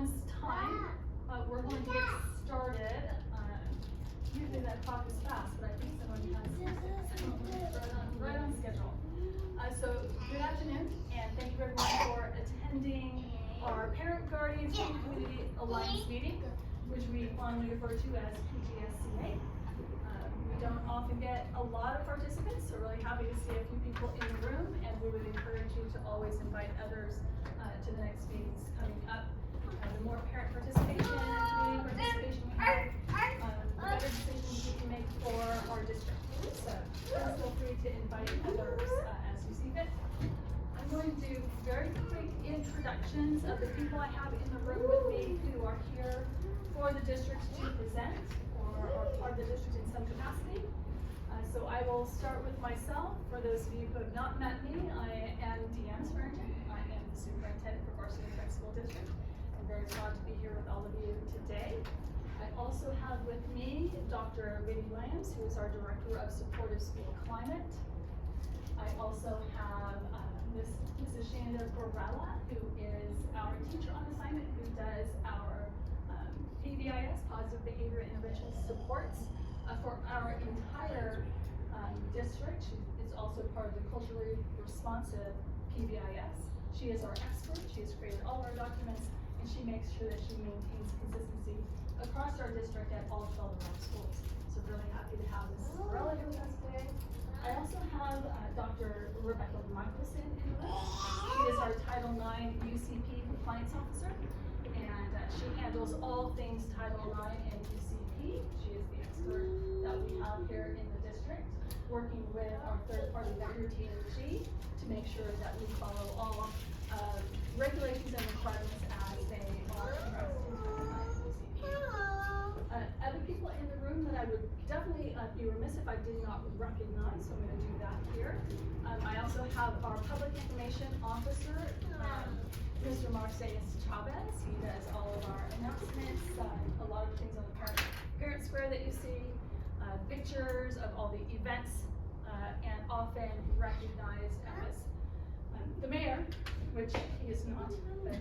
everyone's time. We're going to get started. Usually that clock is fast, but I think someone has right on schedule. So good afternoon, and thank you everyone for attending our Parent Guardian Student Community Alliance meeting, which we fondly refer to as PGSCA. We don't often get a lot of participants, so really happy to see a few people in the room, and we would encourage you to always invite others to the next meetings coming up. The more parent participation and community participation we have, the better decisions we can make for our district. So please feel free to invite others as you see fit. I'm going to do very quick introductions of the people I have in the room with me who are here for the district to present or are part of the district in some capacity. So I will start with myself. For those of you who have not met me, I am Deanne Swearingen. I am the superintendent for Barstow School District. I'm very proud to be here with all of you today. I also have with me Dr. Vinnie Williams, who is our Director of Supportive School Climate. I also have Mrs. Shanda Borrella, who is our teacher on assignment, who does our PBIS, Positive Behavior Intervention supports for our entire district. She is also part of the culturally responsive PBIS. She is our expert. She has created all of our documents, and she makes sure that she maintains consistency across our district at all 12 of our schools. So really happy to have Mrs. Borrella here with us today. I also have Dr. Rebecca Michelson in the room. She is our Title IX UCP Compliance Officer, and she handles all things Title IX and UCP. She is the expert that we have here in the district, working with our third-party vendor, TNG, to make sure that we follow all regulations and requirements as they are addressed in Title IX UCP. Other people in the room that I would definitely be remiss if I did not recognize, so I'm going to do that here. I also have our Public Information Officer, Mr. Marcellus Chavez. He does all of our announcements, a lot of things on the parent square that you see, pictures of all the events, and often recognized as the mayor, which he is not, but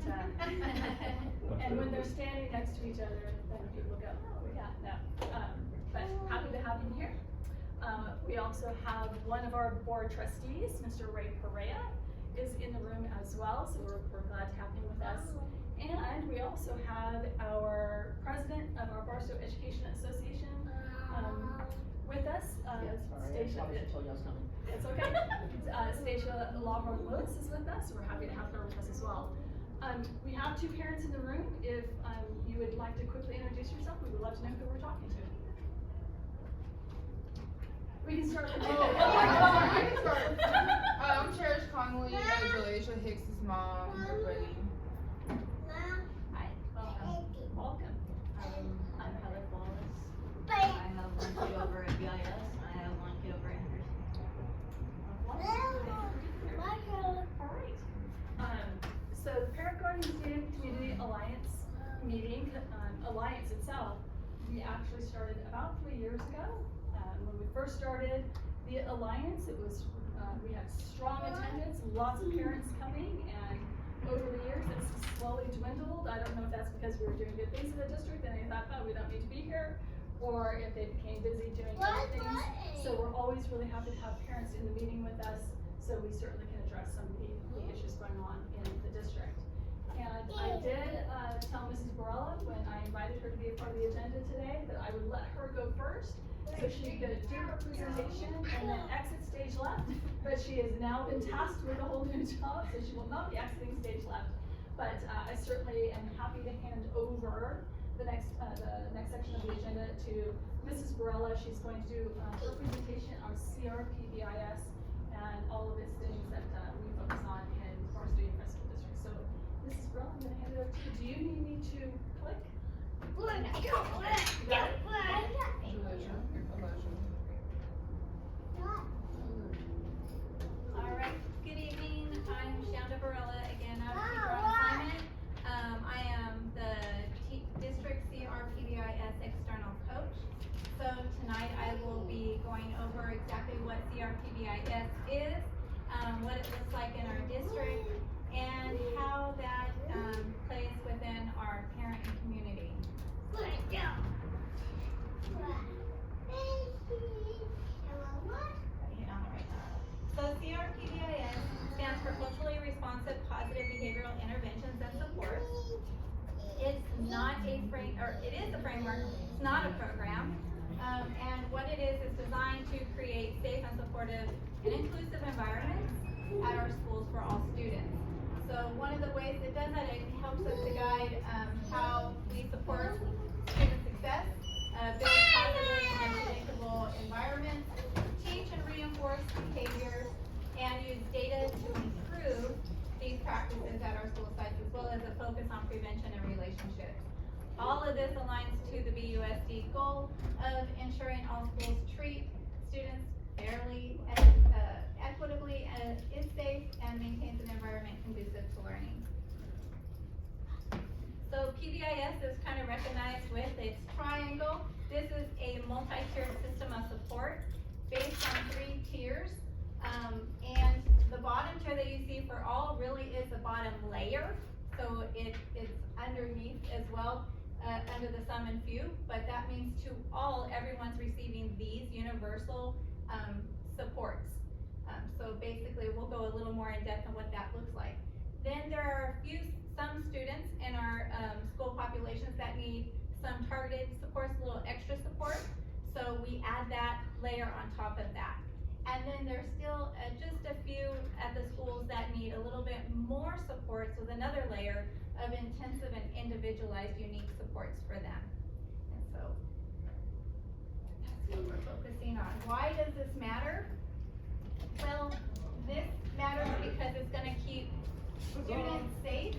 and when they're standing next to each other, then people go, oh yeah, no. But happy to have him here. We also have one of our board trustees, Mr. Ray Perea, is in the room as well, so we're glad to have him with us. And we also have our president of our Barstow Education Association with us. Stacia, it's okay. Stacia Lawhorn Lewis is with us. We're happy to have her with us as well. We have two parents in the room. If you would like to quickly introduce yourself, we would love to know who we're talking to. We can start with I can start. I'm Cherish Conley, Jalaisha Hicks' mom. Everybody. Hi. Welcome. I'm Heather Wallace. I have one kid over at BIS. I have one kid over at Henderson. All right. So the Parent Guardian Student Community Alliance meeting, Alliance itself, we actually started about 3 years ago. When we first started the Alliance, it was we had strong attendance, lots of parents coming, and over the years it's slowly dwindled. I don't know if that's because we were doing good things in the district and they thought, oh, we don't need to be here, or if they became busy doing other things. So we're always really happy to have parents in the meeting with us, so we certainly can address some of the issues going on in the district. And I did tell Mrs. Borrella when I invited her to be a part of the agenda today that I would let her go first, so she could do her presentation and then exit stage left. But she has now been tasked with a whole new job, so she will not be exiting stage left. But I certainly am happy to hand over the next section of the agenda to Mrs. Borrella. She's going to do her presentation on CRPBIS and all of its things that we focus on in Barstow Unified School District. So, Mrs. Borrella, I'm going to hand it over to you. Do you need me to click? All right, good evening. I'm Shanda Borrella, again, I'm teacher on assignment. I am the district CRPBIS external coach. So tonight I will be going over exactly what CRPBIS is, what it looks like in our district, and how that plays within our anymore. It's not a program. And what it is designed to create safe and supportive and inclusive environments at our schools for all students. So one of the ways it does that, it helps us to guide how we support student success, build positive and predictable environments, teach and reinforce behaviors, and use data to improve these practices at our school sites, as well as a focus on prevention and relationships. All of this aligns to the BUSD goal of ensuring all schools treat students fairly, equitably, and is safe, and maintains an environment conducive to learning. So PBIS is kind of recognized with its triangle. This is a multi-tiered system of support based on 3 tiers. And the bottom tier that you see for all really is the bottom layer. So it's underneath as well, under the sum and few, but that means to all, everyone's receiving these universal supports. So basically we'll go a little more in depth on what that looks like. Then there are some students in our school populations that need some targeted supports, a little extra support. So we add that layer on top of that. And then there's still just a few at the schools that need a little bit more supports with another layer of intensive and individualized unique supports for them. And so that's what we're focusing on. Why does this matter? Well, this matters because it's going to keep students safe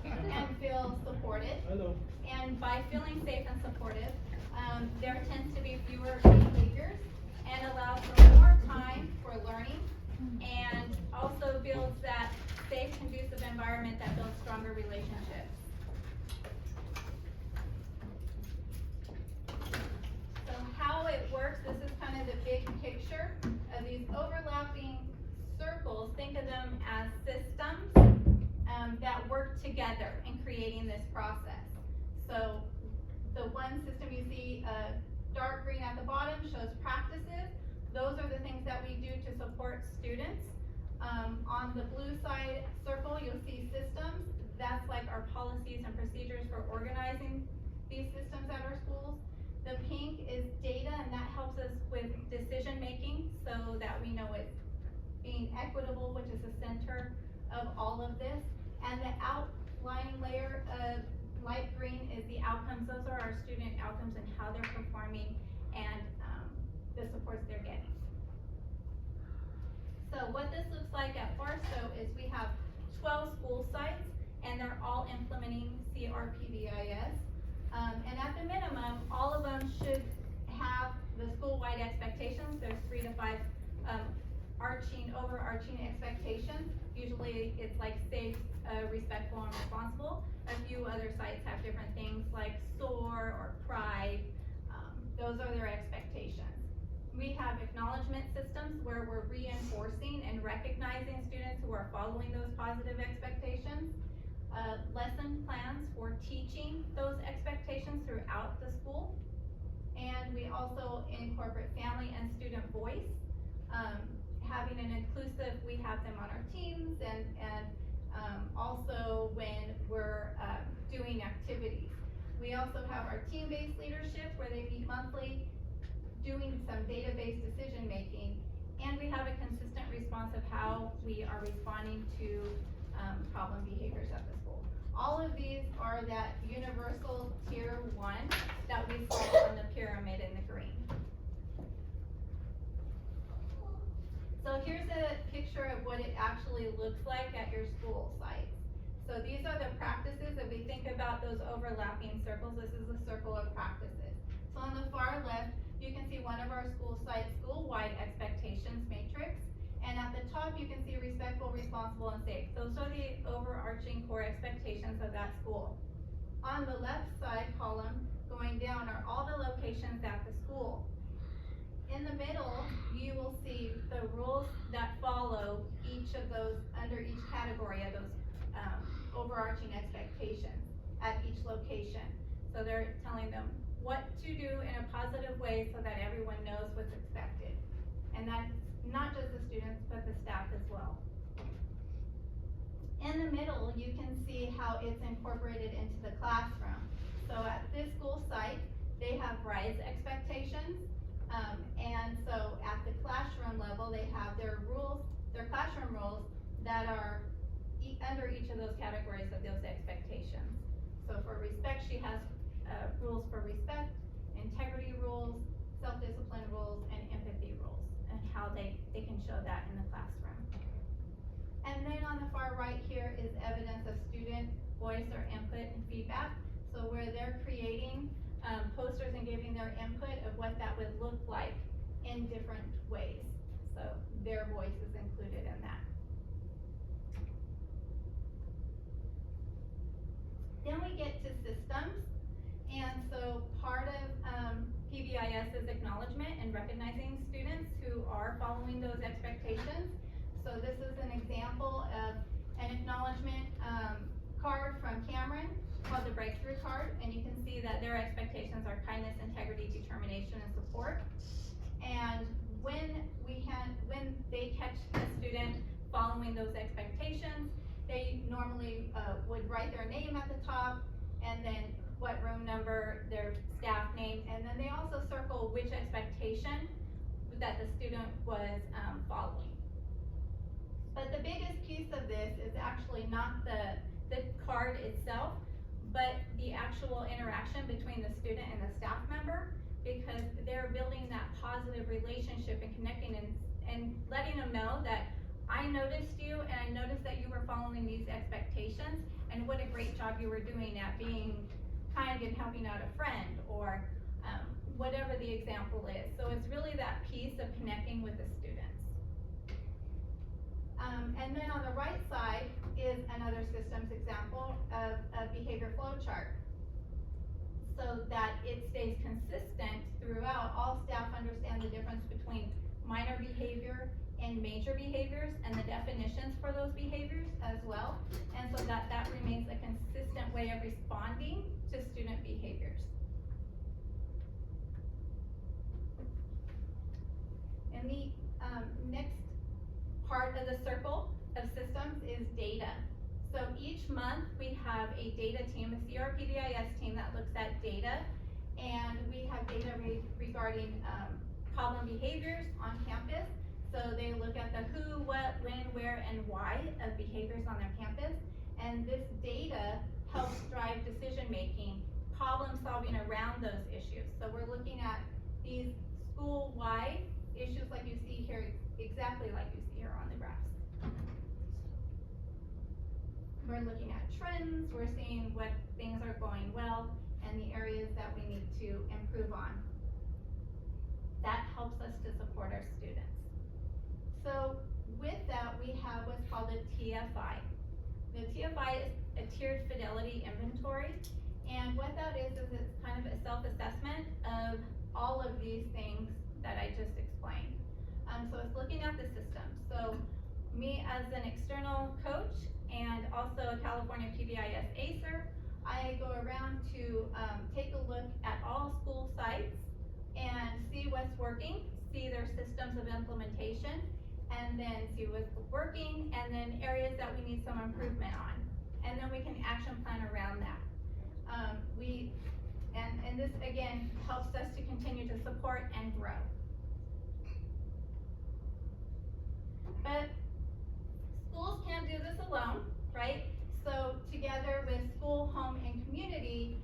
and feel supported. Hello. And by feeling safe and supportive, there tends to be fewer behaviors and allows for more time for learning, and also builds that safe, conducive environment that builds stronger relationships. So how it works, this is kind of the big picture of these overlapping circles. Think of them as systems that work together in creating this process. So the one system you see dark green at the bottom shows practices. Those are the things that we do to support students. On the blue side circle, you'll see systems. That's like our policies and procedures for organizing these systems at our schools. The pink is data, and that helps us with decision making so that we know it's being equitable, which is the center of all of this. And the outlining layer of light green is the outcomes. Those are our student outcomes and how they're performing and the supports they're getting. So what this looks like at Barstow is we have 12 school sites, and they're all implementing CRPBIS. And at the minimum, all of them should have the school-wide expectations. There's 3 to 5 overarching expectations. Usually it's like safe, respectful, and responsible. A few other sites have different things like SOAR or PRIDE. Those are their expectations. We have acknowledgement systems where we're reinforcing and recognizing students who are following those positive expectations. Lesson plans for teaching those expectations throughout the school. And we also incorporate family and student voice. Having an inclusive, we have them on our teams, and also when we're doing activities. We also have our team-based leadership where they meet monthly, doing some data-based decision making, and we have a consistent response of how we are responding to problem behaviors at the school. All of these are that universal tier 1 that we saw on the pyramid in the green. So here's a picture of what it actually looks like at your school sites. So these are the practices. If we think about those overlapping circles, this is a circle of practices. So on the far left, you can see one of our school sites' school-wide expectations matrix. And at the top, you can see respectful, responsible, and safe. Those are the overarching core expectations of that school. On the left side column, going down, are all the locations at the school. In the middle, you will see the rules that follow each of those, under each category of those overarching expectations at each location. So they're telling them what to do in a positive way so that everyone knows what's expected. And that's not just the students, but the staff as well. In the middle, you can see how it's incorporated into the classroom. So at this school site, they have RISE expectations. And so at the classroom level, they have their rules, their classroom rules that are under each of those categories of those expectations. So for respect, she has rules for respect, integrity rules, self-discipline rules, and empathy rules, and how they can show that in the classroom. And then on the far right here is evidence of student voice or input and feedback. So where they're creating posters and giving their input of what that would look like in different ways. So their voice is included in that. Then we get to systems. And so part of PBIS is acknowledgement and recognizing students who are following those expectations. So this is an example of an acknowledgement card from Cameron called the Breakthrough Card, and you can see that their expectations are kindness, integrity, determination, and support. And when they catch a student following those expectations, they normally would write their name at the top, and then what room number, their staff name, and then they also circle which expectation that the student was following. But the biggest piece of this is actually not the card itself, but the actual interaction between the student and the staff member, because they're building that positive relationship and connecting and letting them know that I noticed you and I noticed that you were following these expectations, and what a great job you were doing at being kind and helping out a friend, or whatever the example is. So it's really that piece of connecting with the students. And then on the right side is another systems example of a behavior flow chart, so that it stays consistent throughout. All staff understand the difference between minor behavior and major behaviors and the definitions for those behaviors as well, and so that remains a consistent way of responding to student behaviors. And the next part of the circle of systems is data. So each month we have a data team, a CRPDIS team that looks at data, and we have data regarding problem behaviors on campus. So they look at the who, what, when, where, and why of behaviors on their campus, and this data helps drive decision making, problem solving around those issues. So we're looking at these school-wide issues like you see here, exactly like you see here on the graphs. We're looking at trends, we're seeing what things are going well, and the areas that we need to improve on. That helps us to support our students. So with that, we have what's called a TFI. The TFI is a tiered fidelity inventory, and what that is it's kind of a self-assessment of all of these things that I just explained. So it's looking at the system. So me as an external coach and also a California PBIS ACER, I go around to take a look at all school sites and see what's working, see their systems of implementation, and then see what's working, and then areas that we need some improvement on. And then we can action plan around that. And this again helps us to continue to support and grow. But schools can't do this alone, right? So together with school, home, and community,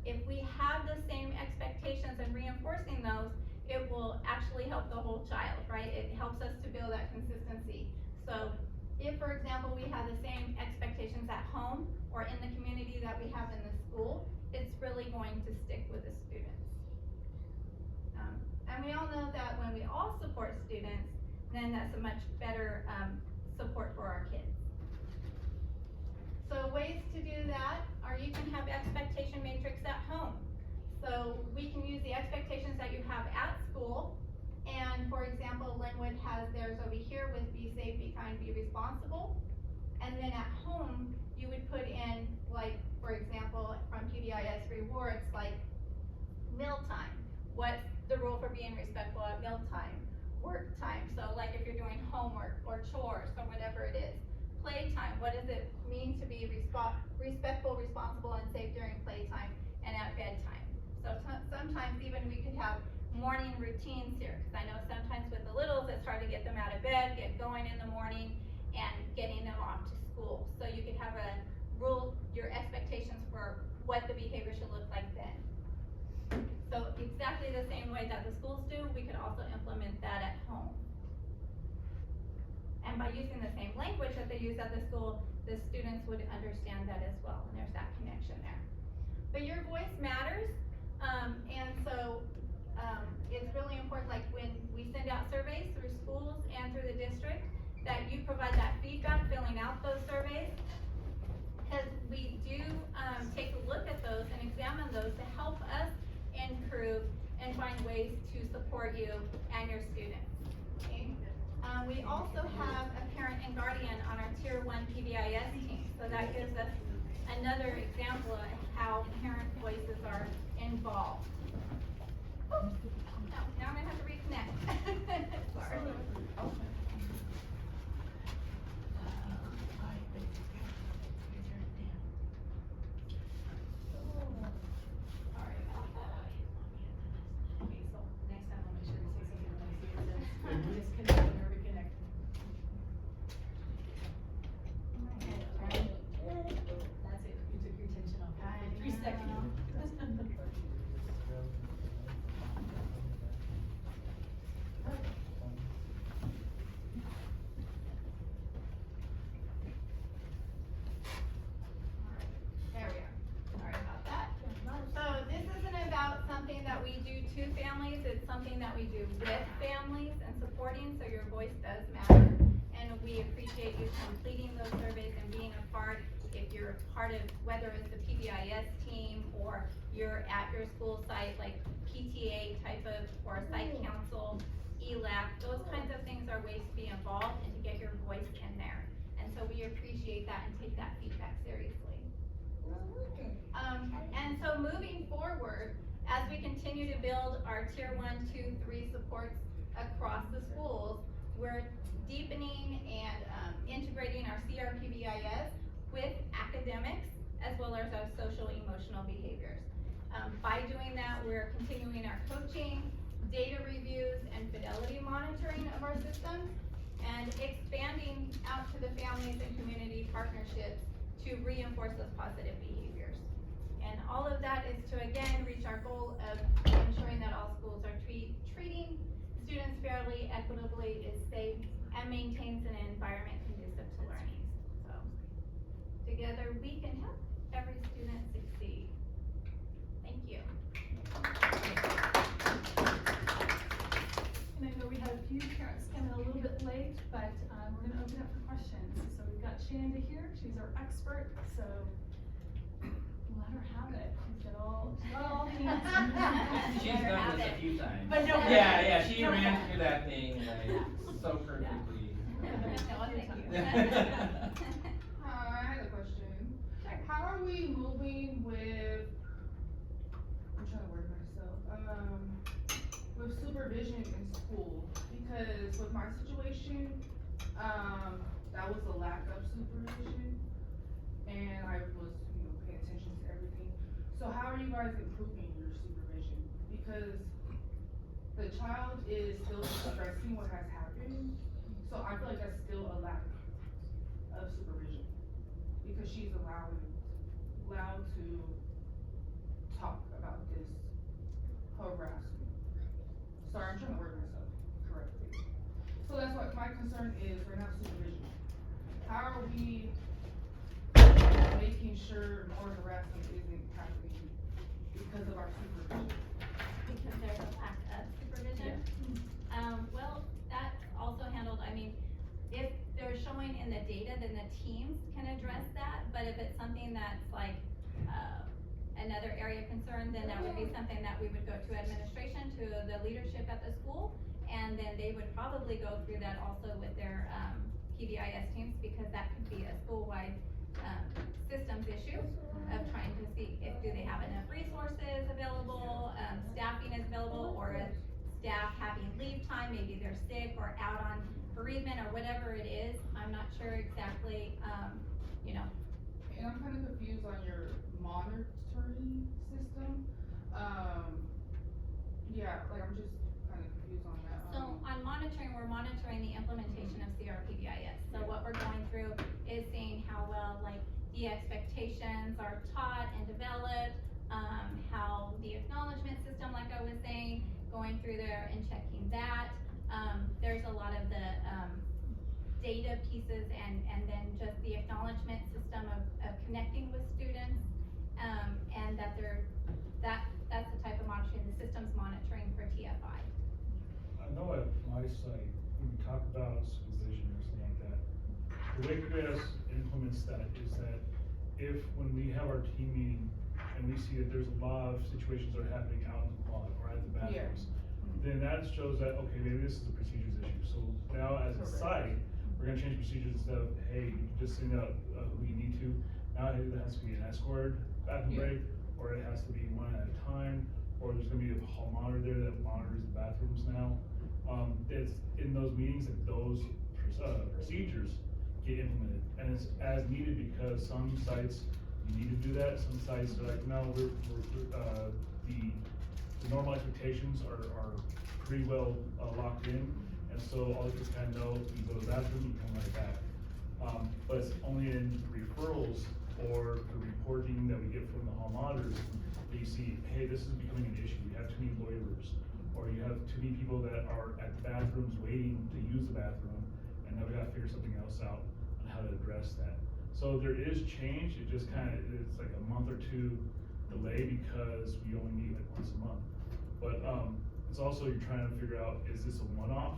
if we have the same expectations and reinforcing those, it will actually help the whole child, right? It helps us to build that consistency. So if, for example, we have the same expectations at home or in the community that we have in the school, it's really going to stick with the students. And we all know that when we all support students, then that's a much better support for our kids. So ways to do that are you can have expectation matrix at home. So we can use the expectations that you have at school, and for example, Linwood has theirs over here with be safe, be kind, be responsible. And then at home, you would put in, like, for example, from PBIS rewards, like mealtime. What's the rule for being respectful at mealtime? Work time, so like if you're doing homework or chores or whatever it is. Playtime, what does it mean to be respectful, responsible, and safe during playtime? And at sometimes even we could have morning routines here, because I know sometimes with the littles, it's hard to get them out of bed, get going in the morning, and getting them off to school. So you could have a rule, your expectations for what the behavior should look like then. So exactly the same way that the schools do, we could also implement that at home. And by using the same language that they use at the school, the students would understand that as well, and there's that connection there. But your voice matters, and so it's really important, like when we send out surveys through schools and through the district, that you provide that feedback filling out those surveys, because we do take a look at those and examine those to help us improve and find ways to support you and your students. Okay? We also have a parent and guardian on our Tier 1 PBIS team, so that gives us another example of how parent voices are involved. Oh, no, now I'm gonna have to reconnect. Sorry. Sorry about that. Okay, so next time I'll make sure to say something when I see her then disconnect and her reconnect. That's it, you took your attention off her for 3 seconds. There we are. Sorry about that. So this isn't about something that we do to families, it's something that we do with families and supporting, so your voice does matter. And we appreciate you completing those surveys and being a part, if you're part of, whether it's the PBIS team or you're at your school site, like PTA type of, or site council, ELAC, those kinds of things are ways to be involved and to get your voice in there. And so we appreciate that and take that feedback seriously. And so moving forward, as we continue to build our Tier 1, 2, 3 supports across the schools, we're deepening and integrating our CRPBIS with academics as well as our social emotional behaviors. By doing that, we're continuing our coaching, data reviews, and fidelity monitoring of our systems, and expanding out to the families and community partnerships to reinforce those positive behaviors. And all of that is to, again, reach our goal of ensuring that all schools are treating students fairly, equitably, is safe, and maintains an environment conducive to learning. So, together we can help every student succeed. Thank you. And I know we had a few parents come in a little bit late, but we're gonna open up for questions. So we've got Shanda here, she's our expert, so let her have it. She's got all hands. She's done this a few times. But no. Yeah, she ran through that thing like so perfectly. No, thank you. I had a question. How are we moving with, I'm trying to word myself, with supervision in school? Because with my situation, that was a lack of supervision, and I was, paying attention to everything. So how are you guys improving your supervision? Because the child is still expressing what has happened, so I feel like that's still a lack of supervision, because she's allowed to talk about this harassment. Sorry, I'm trying to word myself correctly. So that's what my concern is right now, supervision. How are we making sure more harassment isn't happening because of our supervision? Because there's a lack of supervision. Well, that's also handled, if they're showing in the data, then the teams can address that, but if it's something that's like, another area of concern, then that would be something that we would go to administration, to the leadership at the school, and then they would probably go through that also with their, PBIS teams, because that could be a school-wide, systems issue of trying to see do they have enough resources available, staffing is available, or is staff having leave time, maybe they're sick or out on bereavement or whatever it is. I'm not sure exactly, And I'm kind of confused on your monitoring system. Yeah, like I'm just kinda confused on that. So on monitoring, we're monitoring the implementation of CRPBIS. So what we're going through is seeing how well, like, the expectations are taught and developed, how the acknowledgement system, like I was saying, going through there and checking that. There's a lot of the, data pieces and then just the acknowledgement system of connecting with students. And that that's the type of monitoring, the systems monitoring for TFI. I know at my site, when we talk about supervision or something like that, the way QS implements that is that if, when we have our team meeting and we see that there's a lot of situations that are happening out in the quad or at the bathrooms, then that shows that, okay, maybe this is a procedures issue. So now as a site, we're gonna change procedures instead of, hey, you just send out who you need to. Now it has to be an escorted bathroom break, or it has to be one at a time, or there's gonna be a hall monitor there that monitors the bathrooms now. It's in those meetings that those procedures get implemented, and it's as needed because some sites you need to do that. Some sites are like, no, the normal expectations are pretty well locked in, and so all the kids kind of know you go to the bathroom, you come right back. But it's only in referrals or the reporting that we get from the hall monitors that you see, hey, this is becoming an issue. You have too many loiterers, or you have too many people that are at the bathrooms waiting to use the bathroom, and now we gotta figure something else out on how to address that. So there is change. It just kind of, it's like a month or two delay because we only meet like once a month. But it's also, you're trying to figure out, is this a one-off?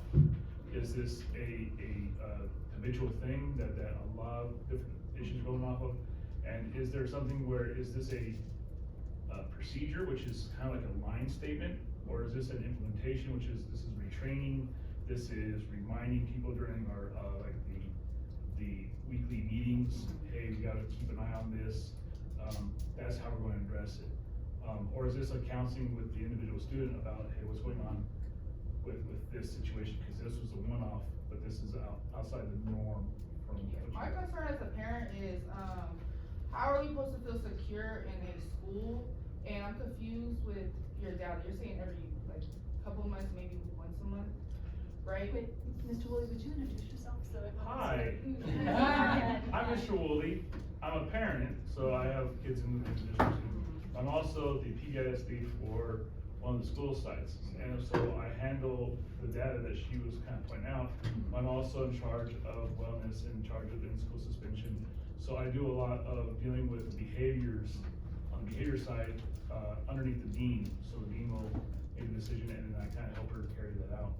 Is this a habitual thing that a lot of different issues are going off of? And is there something where, is this a procedure, which is kind of like a line statement? Or is this an implementation, which is, this is retraining, this is reminding people during our, like the weekly meetings, hey, we gotta keep an eye on this, that's how we're going to address it. Or is this a counseling with the individual student about, hey, what's going on with this situation, because this was a one-off, but this is outside the norm from. My concern as a parent is, how are we supposed to feel secure in a school? And I'm confused with your data. You're saying every, like, couple of months, maybe once a month, right? Wait, Mr. Woolley, would you introduce yourself? So Hi. I'm Mr. Woolley. I'm a parent, so I have kids in the district too. I'm also the PBIS lead for one of the school sites, and so I handle the data that she was kind of pointing out. I'm also in charge of wellness, in charge of in-school suspension. So I do a lot of dealing with behaviors on the behavior side underneath the dean. So the dean will make a decision, and then I kind of help her carry that out.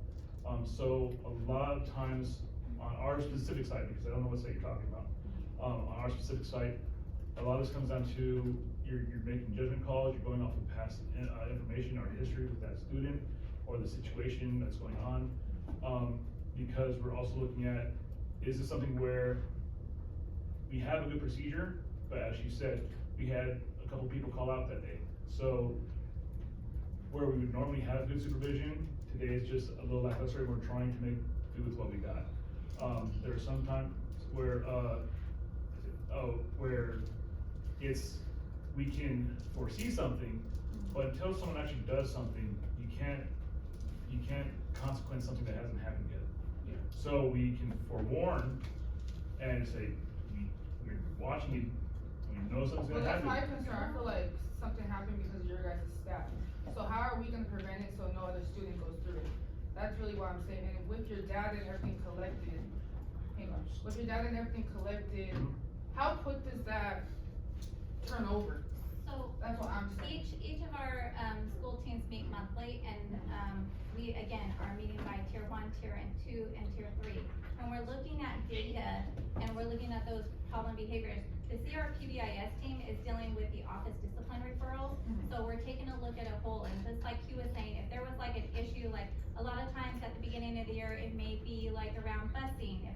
So a lot of times on our specific site, because I don't know what site you're talking about, on our specific site, a lot of this comes down to you're making judgment calls, you're going off of past information or history with that student or the situation that's going on. Because we're also looking at, is this something where we have a good procedure, but as you said, we had a couple people call out that day. So where we would normally have good supervision, today is just a little lackluster, and we're trying to make do with what we got. There are some times where we can foresee something, but until someone actually does something, you can't consequence something that hasn't happened yet. Yeah. So we can forewarn and say, we're watching you, we know something's Well, gonna that's happen. my concern. I feel like something happened because of your guys' staff. So how are we gonna prevent it so no other student goes through it? That's really what I'm saying. And with your data and everything collected, hang on, with your data and everything collected, how quick does that turn over? So That's what I'm saying. each of our school teams meet monthly, and we again are meeting by tier 1, tier 2, and tier 3. When we're looking at data and we're looking at those problem behaviors, the CRPBIS team is dealing with the office discipline referrals. So we're taking a look at a whole, and just like he was saying, if there was like an issue, like a lot of times at the beginning of the year, it may be like around busing,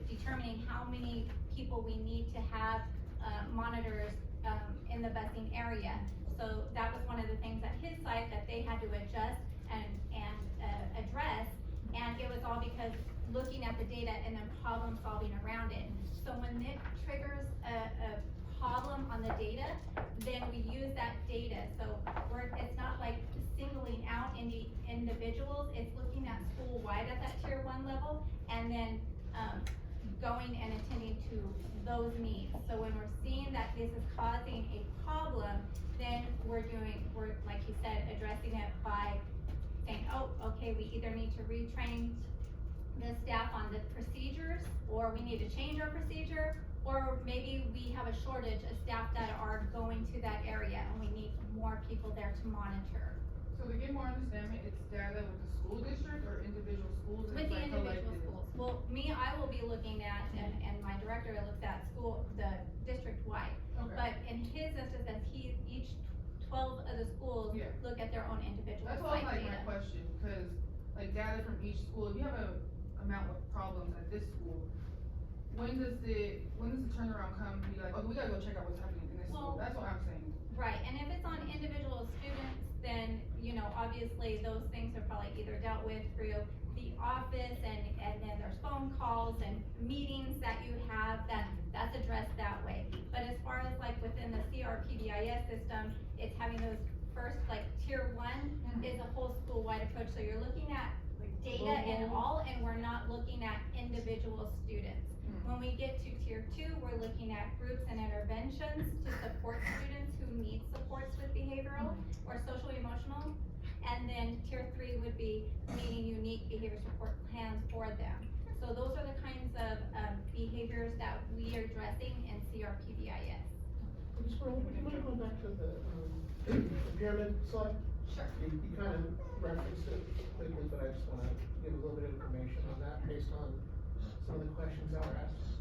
determining how many people we need to have monitors in the busing area. So that was one of the things at his site that they had to adjust and address, and it was all because looking at the data and then problem solving around it. So when it triggers a problem on the data, then we use that data. So it's not like singling out any individuals, it's looking at school-wide at that tier 1 level, and then, going and attending to those needs. So when we're seeing that this is causing a problem, then we're, like you said, addressing it by saying, oh, okay, we either need to retrain the staff on the procedures, or we need to change our procedure, or maybe we have a shortage of staff that are going to that area and we need more people there to monitor. So to get more understanding, it's data with the school district or individual schools? and With it's the like individual collective? schools. Well, me, I will be looking at, and my director looks at the district-wide. Okay. But in his instance, each 12 of the schools Yeah. look at their own individual That's what site was like data. my question, cause like data from each school, if you have a amount of problems at this school, when does the turnaround come, be like, oh, we gotta go check out what's happening in this school, Well- that's what I'm saying. Right, and if it's on individual students, then, obviously those things are probably either dealt with through the office and then there's phone calls and meetings that you have that's addressed that way. But as far as like within the CRPDIS system, it's having those first, like tier 1 is a whole school-wide approach. So you're looking at data in all, and we're not looking at individual students. When we get to tier 2, we're looking at groups and interventions to support students who need supports with behavioral or social emotional. And then tier 3 would be needing unique behavior support plans for them. So those are the kinds of behaviors that we are addressing in CRPDIS. Ms. Burrow, would you mind going back to the pyramid slide? Sure. You kind of referenced it quickly, but I just wanna give a little bit of information on that based on some of the questions that were asked.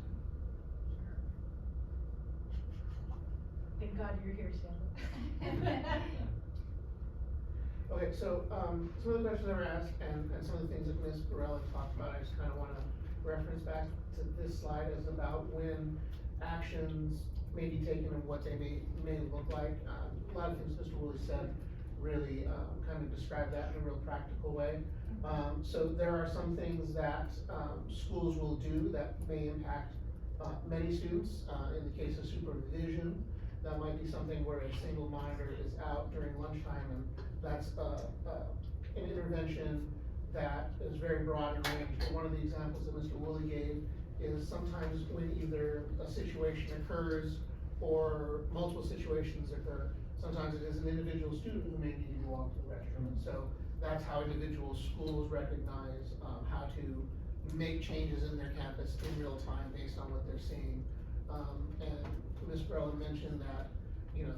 Thank God you're here, Shannon. Okay, so, some of the questions that were asked and some of the things that Ms. Barella talked about, I just kinda wanna reference back to this slide as about when actions may be taken and what they may look like. A lot of things Mr. Woolley said really, kind of describe that in a real practical way. So there are some things that, schools will do that may impact, many students. In the case of supervision, that might be something where a single monitor is out during lunchtime, and that's, an intervention that is very broad in range. But one of the examples that Mr. Woolley gave is sometimes when either a situation occurs or multiple situations occur, sometimes it is an individual student who may need to go off to the restroom. And so that's how individual schools recognize, how to make changes in their campus in real time based on what they're seeing. And Ms. Barella mentioned that,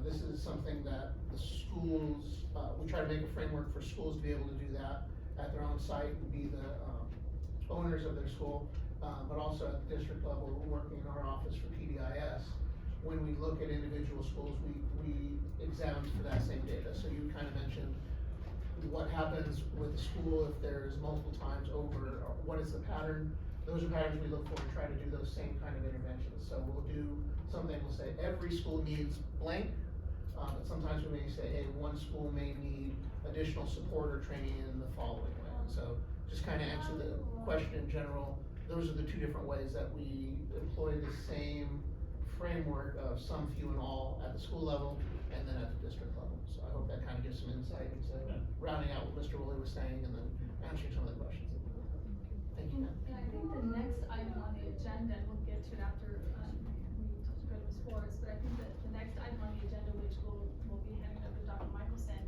this is something that the schools, we try to make a framework for schools to be able to do that at their own site and be the, owners of their school, but also at the district level, working in our office for PBIS. When we look at individual schools, we examine for that same data. So you kind of mentioned what happens with the school if there's multiple times over, or what is the pattern? Those are patterns we look for and try to do those same kind of interventions. So we'll do something, we'll say every school needs blank, but sometimes we may say, hey, one school may need additional support or training in the following way. And so just kind of answer the question in general. Those are the two different ways that we employ the same framework of some, few, and all at the school level and then at the district level. So I hope that kind of gives some insight into rounding out what Mr. Woolley was saying and then answering some of the questions. Thank you. And I think the next item on the agenda, and we'll get to it after, we go to Ms. Forrest, but I think that the next item on the agenda, which we'll be handing over to Dr. Michelson,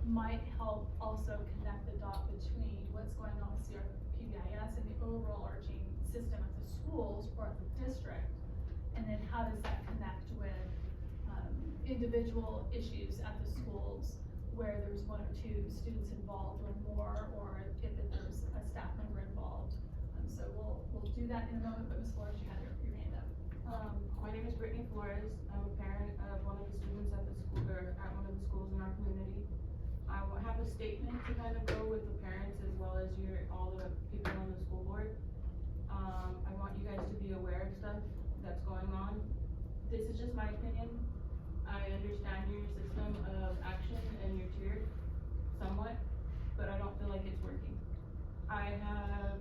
might help also connect the dot between what's going on with CRPBIS and the overarching system at the schools or at the district. And then how does that connect with, individual issues at the schools where there's one or two students involved or more, or if there's a staff member involved. So we'll do that in a moment, but Ms. Flores, you had your hand up. My name is Brittany Flores. I'm a parent of one of the students at the school, or at one of the schools in our community. I will have a statement to kind of go with the parents as well as all the people on the school board. I want you guys to be aware of stuff that's going on. This is just my opinion. I understand your system of action and your tier somewhat, but I don't feel like it's working. I have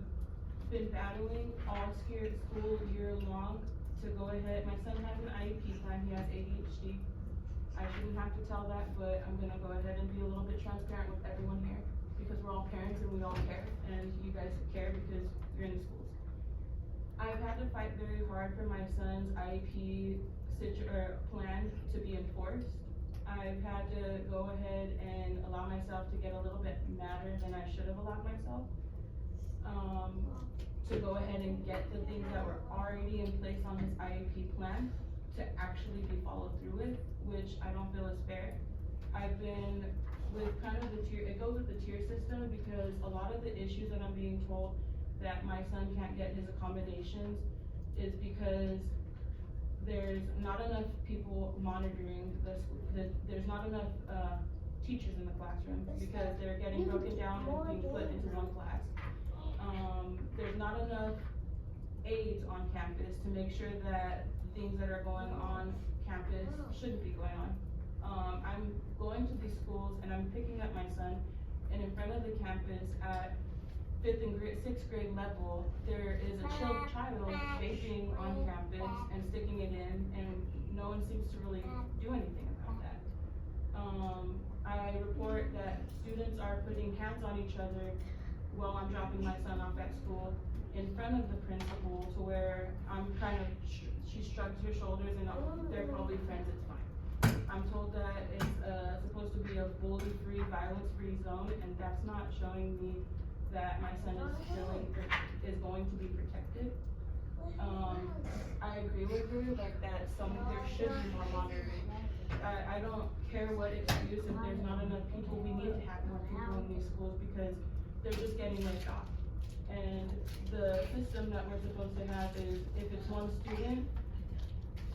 been battling all school year long to go ahead. My son has an IEP plan, he has ADHD. I shouldn't have to tell that, but I'm gonna go ahead and be a little bit transparent with everyone here. because we're all parents and we all care, and you guys care because you're in the schools. I've had to fight very hard for my son's IEP plan to be enforced. I've had to go ahead and allow myself to get a little bit madder than I should have allowed myself. To go ahead and get the things that were already in place on his IEP plan to actually be followed through with, which I don't feel is fair. I've been with kind of the tier, it goes with the tier system, because a lot of the issues that I'm being told that my son can't get his accommodations is because there's not enough people monitoring there's not enough teachers in the classroom, because they're getting broken down and being put into one class. There's not enough aides on campus to make sure that things that are going on campus shouldn't be going on. I'm going to these schools and I'm picking up my son, and in front of the campus at 6th grade level, there is a child vaping on campus and sticking it in, and no one seems to really do anything about that. I report that students are putting hands on each other while I'm dropping my son off at school in front of the principal, to where I'm kind of, she shrugs her shoulders and they're probably friends, it's fine. I'm told that it's supposed to be a bully-free, violence-free zone, and that's not showing me that my son is going to be protected. I agree with her, like that there should be more monitoring. I don't care what excuse, if there's not enough people, we need to have more people in these schools, because they're just getting laid off. And the system that we're supposed to have is, if it's one student,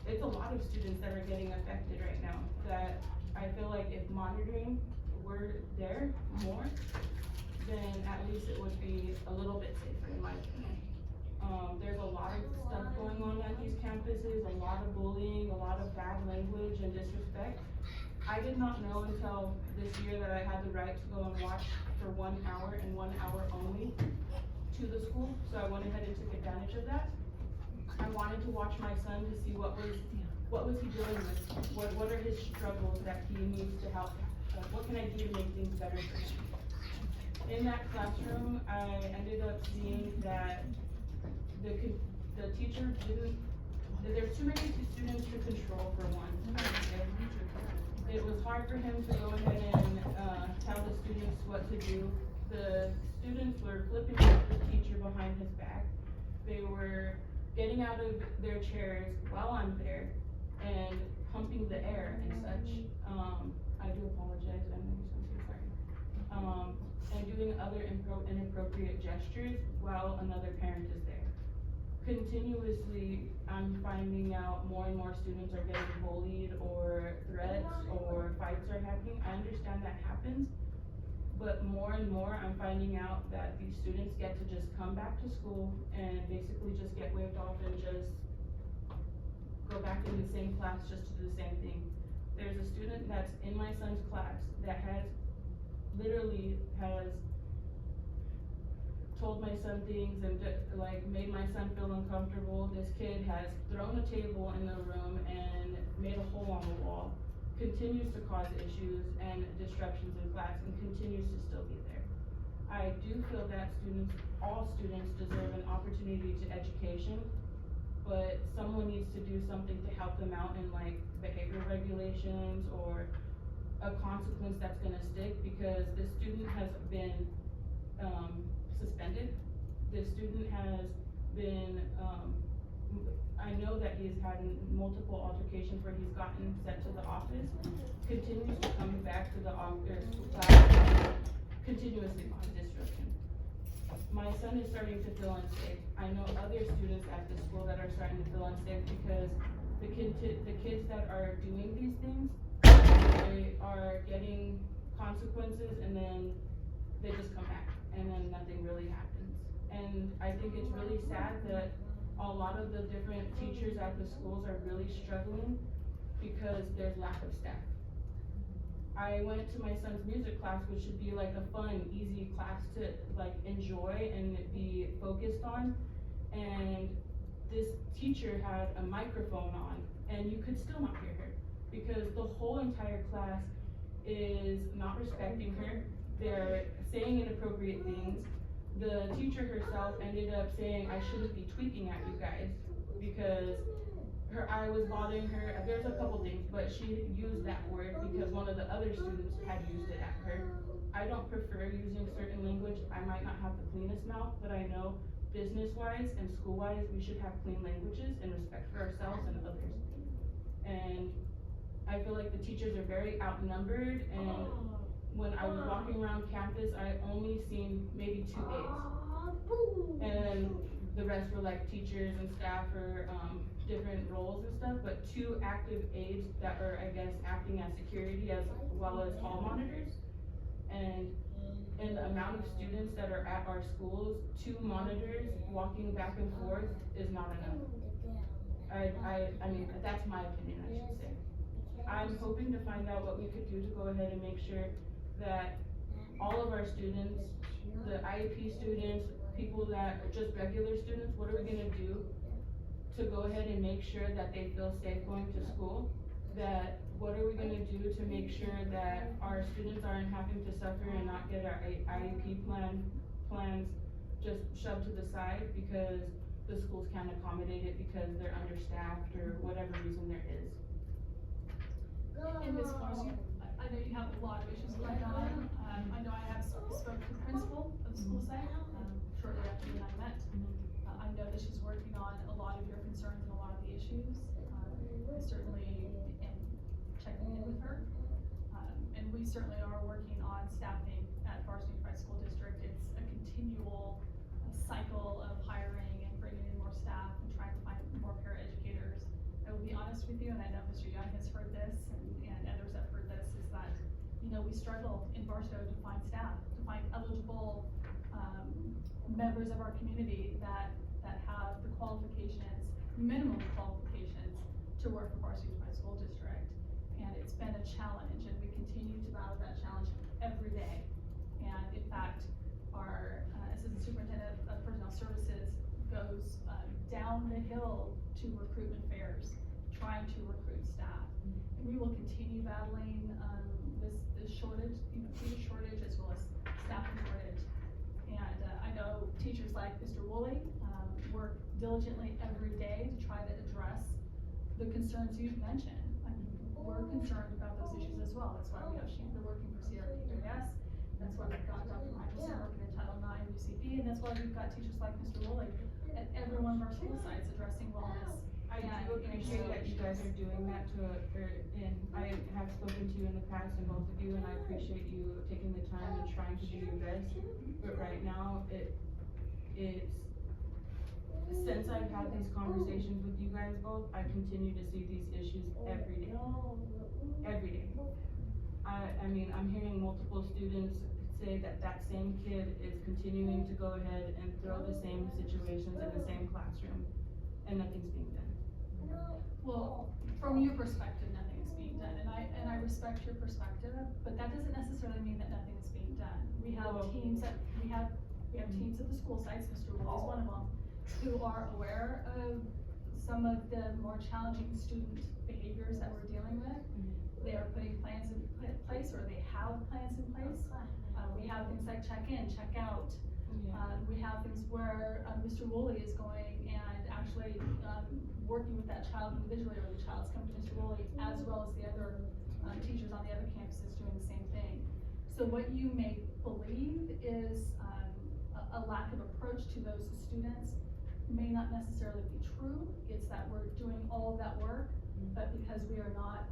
it's a lot of students that are getting affected right now, that I feel like if monitoring were there more, then at least it would be a little bit safer, in my opinion. There's a lot of stuff going on at these campuses, a lot of bullying, a lot of bad language and disrespect. I did not know until this year that I had the right to go and watch for 1 hour and 1 hour only to the school, so I went ahead and took advantage of that. I wanted to watch my son to see what was he dealing with, what are his struggles that he needs to help, what can I do to make things better for him. In that classroom, I ended up seeing that the teacher there's too many students to control, for one. It was hard for him to go ahead and tell the students what to do. The students were flipping the teacher behind his back. They were getting out of their chairs while I'm there and pumping the air and such. I do apologize, I'm so sorry. And doing other inappropriate gestures while another parent is there. Continuously, I'm finding out more and more students are getting bullied, or threats, or fights are happening. I understand that happens, but more and more I'm finding out that these students get to just come back to school and basically just get waved off and just go back in the same class just to do the same thing. There's a student that's in my son's class that literally has told my son things and like made my son feel uncomfortable. This kid has thrown a table in the room and made a hole on the wall, continues to cause issues and disruptions in class, and continues to still be there. I do feel that all students deserve an opportunity to education, but someone needs to do something to help them out in like behavior regulations or a consequence that's gonna stick, because the student has been suspended. The student has been, I know that he's had multiple altercations where he's gotten sent to the office, continues to come back to the office, class, continuously cause disruption. My son is starting to feel unsafe. I know other students at the school that are starting to feel unsafe, because the kids that are doing these things, they are getting consequences and then they just come back and then nothing really happens. And I think it's really sad that a lot of the different teachers at the schools are really struggling because there's lack of staff. I went to my son's music class, which should be like a fun, easy class to like enjoy and be focused on, and this teacher had a microphone on and you could still not hear her, because the whole entire class is not respecting her. they're saying inappropriate things. The teacher herself ended up saying, I shouldn't be tweaking at you guys, because her eye was bothering her. There's a couple things, but she used that word because one of the other students had used it at her. I don't prefer using certain language. I might not have the cleanest mouth, but I know business-wise and school-wise, we should have clean languages and respect for ourselves and others. And I feel like the teachers are very outnumbered, and when I was walking around campus, I only seen maybe 2 aides. And the rest were like teachers and staff or, different roles and stuff, but 2 active aides that are, I guess, acting as security as well as hall monitors. And the amount of students that are at our schools, 2 monitors walking back and forth is not enough. I mean, that's my opinion, I should say. I'm hoping to find out what we could do to go ahead and make sure that all of our students, the IEP students, people that are just regular students, what are we gonna do to go ahead and make sure that they feel safe going to school? That what are we gonna do to make sure that our students aren't having to suffer and not get our IEP plans just shoved to the side because the schools can't accommodate it because they're understaffed or whatever reason there is. And Ms. Flores, I know you have a lot of issues going on. I know I have spoke to the principal of the school site, shortly after you and I met. I know that she's working on a lot of your concerns and a lot of the issues. I certainly am checking in with her. And we certainly are working on staffing at Barstow Unified School District. It's a continual cycle of hiring and bringing in more staff and trying to find more paraeducators. I will be honest with you, and I know Mr. Young has heard this, and others have heard this, is that, you know, we struggle in Barstow to find staff, to find eligible, members of our community that have the qualifications, minimum qualifications to work for Barstow Unified School District. And it's been a challenge, and we continue to battle that challenge every day. And in fact, our assistant superintendent of personnel services goes down the hill to recruitment fairs, trying to recruit staff. And we will continue battling this shortage, you know, teacher shortage as well as staffing shortage. And I know teachers like Mr. Woolley work diligently every day to try to address the concerns you've mentioned. I mean, we're concerned about those issues as well. That's why we have Sheila working for CRPWS. That's why we've got Dr. Michelson working in Title IX UCB, and that's why we've got teachers like Mr. Woolley at every one of our school sites addressing wellness. I do appreciate that you guys are doing that and I have spoken to you in the past, and both of you, and I appreciate you taking the time and trying to do your best. But right now, it's, since I've had these conversations with you guys both, I continue to see these issues every day. Every day. I mean, I'm hearing multiple students say that same kid is continuing to go ahead and throw the same situations in the same classroom, and nothing's being done. Well, from your perspective, nothing is being done, and I respect your perspective, but that doesn't necessarily mean that nothing is being done. We have teams at teams at the school sites, Mr. Woolley is one of them, who are aware of some of the more challenging student behaviors that we're dealing with. They are putting plans in place, or they have plans in place. We have things like check in, check out. We have things where Mr. Woolley is going and actually working with that child individually, or the child's coming to Mr. Woolley, as well as the other teachers on the other campuses doing the same thing. So what you may believe is a lack of approach to those students may not necessarily be true. It's that we're doing all of that work, but because we are not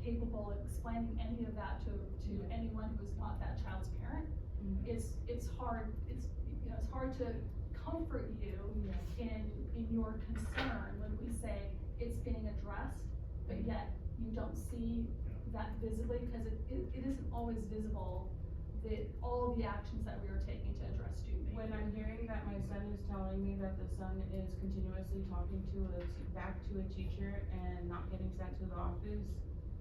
capable of explaining any of that to anyone who is not that child's parent, it's hard. It's hard to comfort you in your concern when we say it's being addressed, but yet you don't see that visibly, because it isn't always visible, all the actions that we are taking to address student behavior. When I'm hearing that my son is telling me that the son is continuously talking back to a teacher and not getting sent to the office,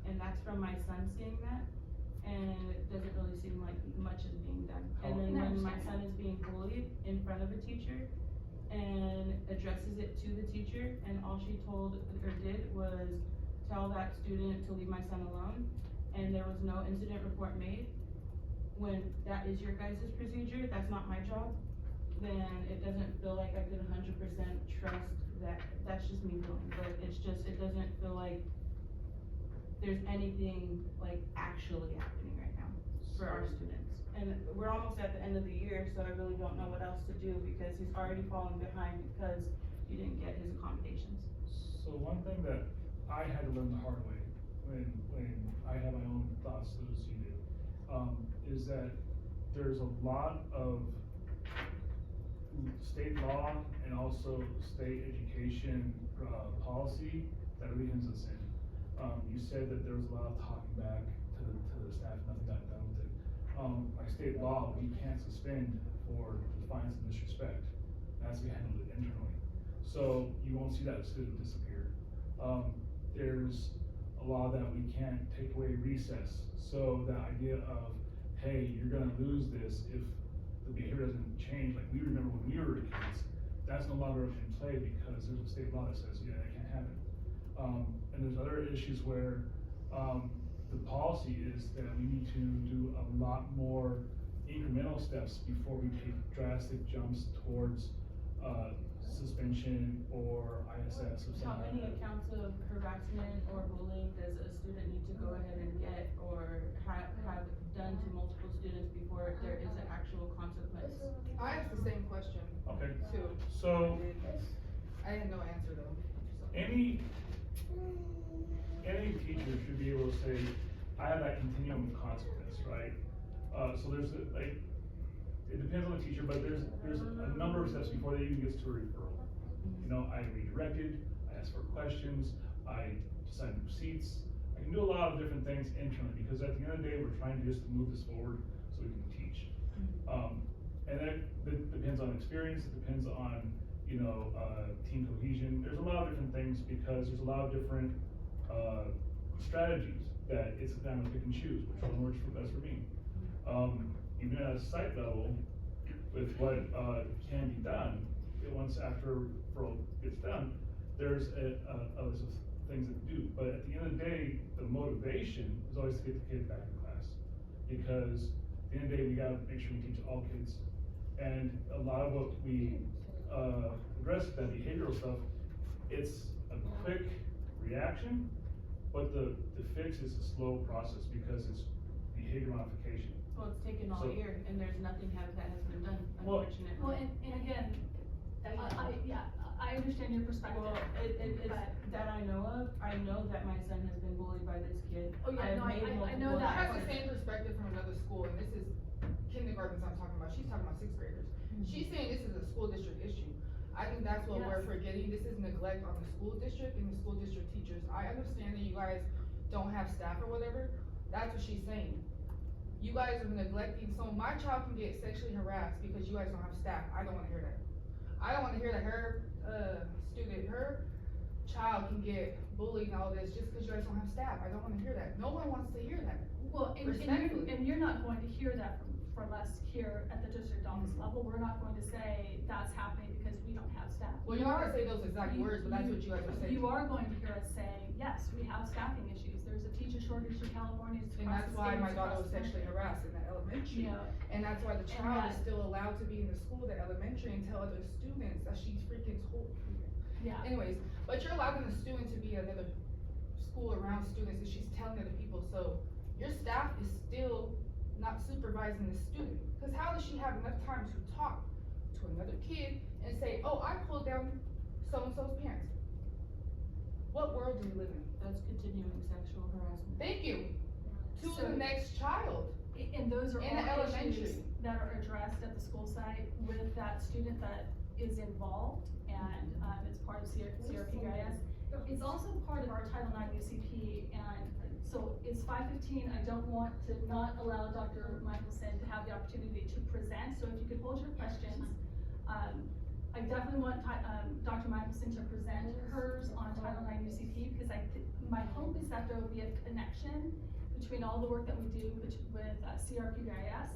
and that's from my son seeing that, and it doesn't really seem like much is being done. And then when my son is being bullied in front of a teacher and addresses it to the teacher, and all she did was tell that student to leave my son alone, and there was no incident report made, when that is your guys' procedure, that's not my job, then it doesn't feel like I could 100% trust that. That's just me feeling, but it's just, it doesn't feel like there's anything like actually happening right now for our students. And we're almost at the end of the year, so I really don't know what else to do because he's already falling behind because you didn't get his accommodations. So one thing that I had to learn the hard way when I had my own thoughts as you did, is that there's a lot of state law and also state education policy that really hinders us in. You said that there was a lot of talking back to the staff, nothing got done with it. By state law, we can't suspend for defiance and disrespect. That's we handle it internally. So you won't see that student disappear. There's a law that we can't take away recess. So the idea of, hey, you're gonna lose this if the behavior doesn't change, like we remember when we were kids, that's no longer in play because there's a state law that says, yeah, that can't happen. And there's other issues where, the policy is that we need to do a lot more incremental steps before we take drastic jumps towards, suspension or ISS or something. How many like that. accounts of harassment or bullying does a student need to go ahead and get or have done to multiple students before there is an actual consequence? I asked the same question Okay, too. so I had no answer though. any teacher should be able to say, I have that continuum of consequence, right? So there's like, it depends on the teacher, but there's a number of steps before they even gets to a referral. You know, I redirected, I asked for questions, I decided seats. I can do a lot of different things internally because at the end of the day, we're trying to just move this forward so we can teach. And that depends on experience, it depends on, you know, team cohesion. There's a lot of different things because there's a lot of different strategies that it's a time to pick and choose, which one works best for me. Even at a site level, with what can be done, once after referral gets done, there's a list of things that do. But at the end of the day, the motivation is always to get the kid back in class. Because at the end of the day, we gotta make sure we teach all kids. And a lot of what we address, that behavioral stuff, it's a quick reaction, but the fix is a slow process because it's behavior modification. Well, it's taken all So- year and there's nothing that has been done, Well- unfortunately. Well, and again, I understand your perspective. Well, it's but- that I know of. I know that my son has been bullied by this kid. Oh, yeah, I've no, I made know multiple that. I have the efforts. same perspective from another school, and this is kindergartens I'm talking about, she's talking about sixth graders. She's saying this is a school district issue. I think that's what we're Yes. forgetting, this is neglect on the school district and the school district teachers. I understand that you guys don't have staff or whatever, that's what she's saying. You guys are neglecting, so my child can get sexually harassed because you guys don't have staff, I don't wanna hear that. I don't wanna hear that her child can get bullied and all this just cause you guys don't have staff, I don't wanna hear that, no one wants to hear that. Well, Respectfully. and you're not going to hear that from us here at the district office level. We're not going to say that's happening because we don't have staff. Well, you're not gonna say those exact words, but that's what you guys are saying. You are going to hear us say, yes, we have staffing issues. There's a teacher shortage in California. It's And across that's the why state, my it's daughter across was the sexually country. harassed in the elementary. You know, And that's why the And child is that- still allowed to be in the school, the elementary, and tell other students that she's freaking told. yeah. Anyways, but you're allowing the student to be another school around students and she's telling other people, so your staff is still not supervising the student. Cause how does she have enough time to talk to another kid and say, oh, I pulled down so-and-so's parents? What world do we live in? That's continuing sexual harassment. Thank you. To So- the next child. And those are In the all issues elementary. that are addressed at the school site with that student that is involved, and, it's part of CRPIS. It's also part of our Title IX UCP, and so it's 5:15, I don't want to not allow Dr. Michelson to have the opportunity to present, so if you could hold your questions. I definitely want, Dr. Michelson to present hers on Title IX UCP, because my hope is that there will be a connection between all the work that we do with CRPIS,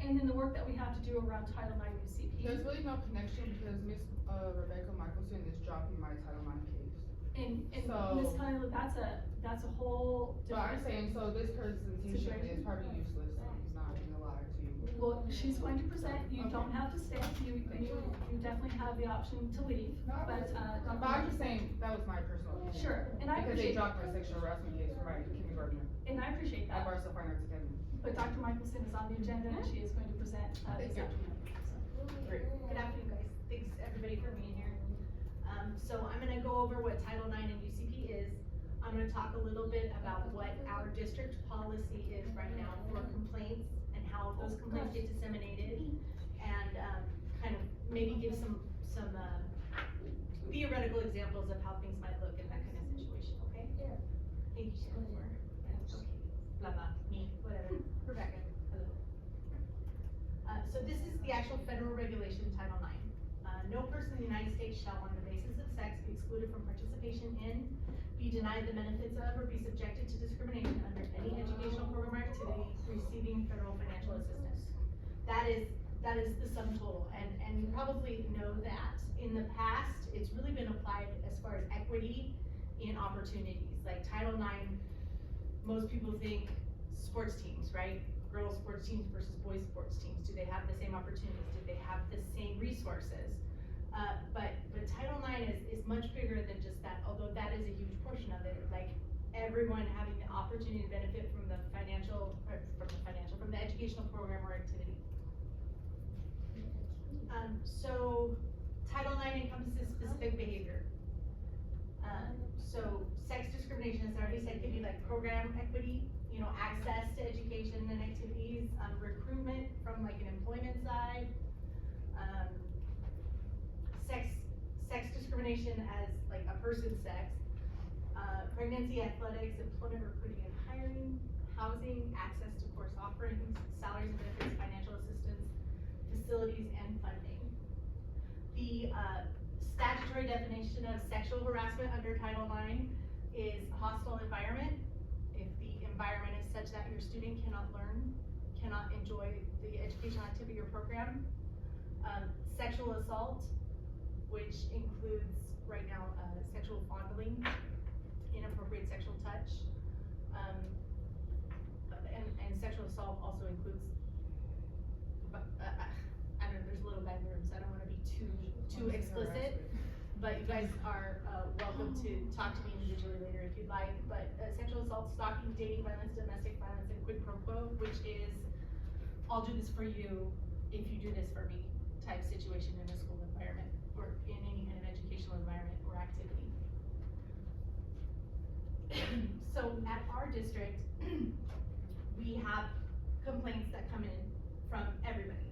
and then the work that we have to do around Title IX UCP. There's really no connection because Miss Rebecca Michelson is dropping my Title IX case. And So- Ms. Conley, that's a whole So I'm different. saying, so this presentation Situation? is probably useless, he's not being allowed to. Well, she's going to present, you don't have to stay, you definitely have the option to leave, but, But I'm just saying, that was my personal opinion. Sure, and I Because they appreciate, dropped my sexual harassment case for my kindergartner and I appreciate at that, Barstow Fine Arts Academy. but Dr. Michelson is on the agenda and she is going to present, this Thank you. afternoon. Great. Good afternoon, guys. Thanks, everybody, for being here. So I'm gonna go over what Title IX and UCP is. I'm gonna talk a little bit about what our district policy is right now for complaints and how those complaints get disseminated. And, kind of maybe give some theoretical examples of how things might look in that kind of situation, okay? Thank you, Shannon, for, okay, blah, blah, me, whatever, Rebecca, hello. So this is the actual federal regulation, Title IX. No person in the United States shall, on the basis of sex, be excluded from participation in, be denied the benefits of, or be subjected to discrimination under any educational program or activity receiving federal financial assistance. That is the sum total, and you probably know that. In the past, it's really been applied as far as equity in opportunities, like Title IX, most people think sports teams, right? Girls sports teams versus boys sports teams, do they have the same opportunities, do they have the same resources? But Title IX is much bigger than just that, although that is a huge portion of it, like everyone having the opportunity to benefit from the from the educational program or activity. So Title IX encompasses specific behavior. So sex discrimination, as I already said, could be like program equity, you know, access to education and activities, recruitment from like an employment side, sex discrimination as like a person's sex, pregnancy, athletics, employment, recruiting and hiring, housing, access to course offerings, salaries and benefits, financial assistance, facilities and funding. The statutory definition of sexual harassment under Title IX is hostile environment. If the environment is such that your student cannot learn, cannot enjoy the educational activity or program. Sexual assault, which includes right now sexual fondling, inappropriate sexual touch, and sexual assault also includes, I don't know, there's little bad rooms, I don't wanna be too explicit, but you guys are welcome to talk to me individually later if you'd like, but sexual assault, stalking, dating violence, domestic violence, and quid pro quo, which is, I'll do this for you if you do this for me type situation in a school environment or in any kind of educational environment or activity. So at our district, we have complaints that come in from everybody.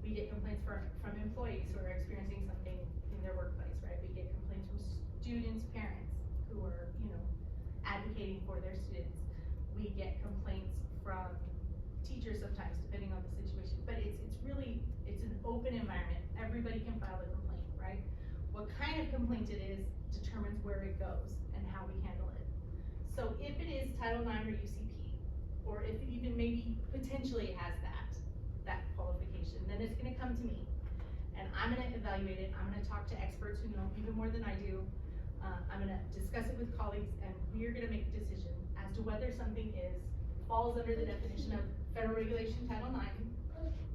We get complaints from employees who are experiencing something in their workplace, right? We get complaints from students' parents who are, you know, advocating for their students. We get complaints from teachers sometimes, depending on the situation, but it's an open environment. Everybody can file a complaint, right? What kind of complaint it is determines where it goes and how we handle it. So if it is Title IX or UCP, or if it even maybe potentially has that qualification, then it's gonna come to me. And I'm gonna evaluate it, I'm gonna talk to experts who know even more than I do. I'm gonna discuss it with colleagues, and we're gonna make a decision as to whether something falls under the definition of federal regulation Title IX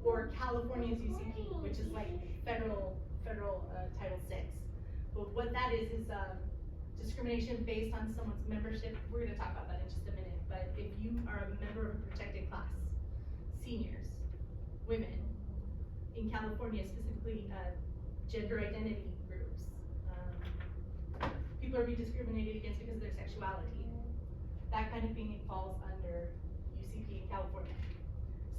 or California's UCP, which is like federal Title VI. But what that is discrimination based on someone's membership. We're gonna talk about that in just a minute, but if you are a member of a protected class, seniors, women, in California specifically, gender identity groups, people are being discriminated against because of their sexuality. That kind of thing falls under UCP in California.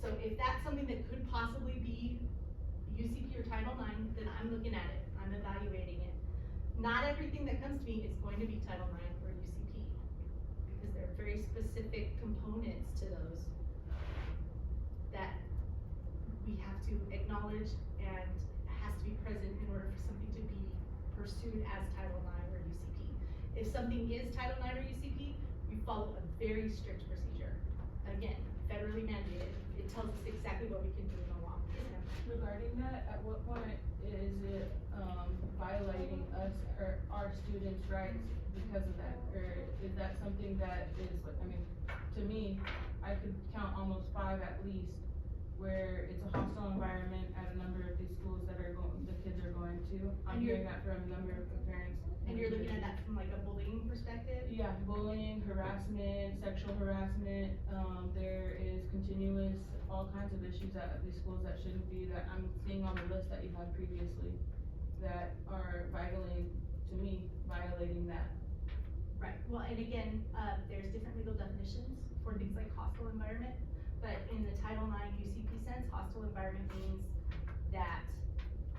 So if that's something that could possibly be UCP or Title IX, then I'm looking at it, I'm evaluating it. Not everything that comes to me is going to be Title IX or UCP, because there are very specific components to those that we have to acknowledge and has to be present in order for something to be pursued as Title IX or UCP. If something is Title IX or UCP, we follow a very strict procedure. Again, federally mandated. It tells us exactly what we can do in the law. Regarding that, at what point is it violating us or our students' rights because of that? Or is that something that is, I mean, to me, I could count almost 5 at least, where it's a hostile environment at a number of these schools that the kids are going to. I'm And you're- hearing that from a number of parents. And you're looking at that from like a bullying perspective? Yeah, bullying, harassment, sexual harassment, there is continuous, all kinds of issues at these schools that shouldn't be, that I'm seeing on the list that you had previously, that are violating that. Right, well, and again, there's different legal definitions for things like hostile environment, but in the Title IX UCP sense, hostile environment means that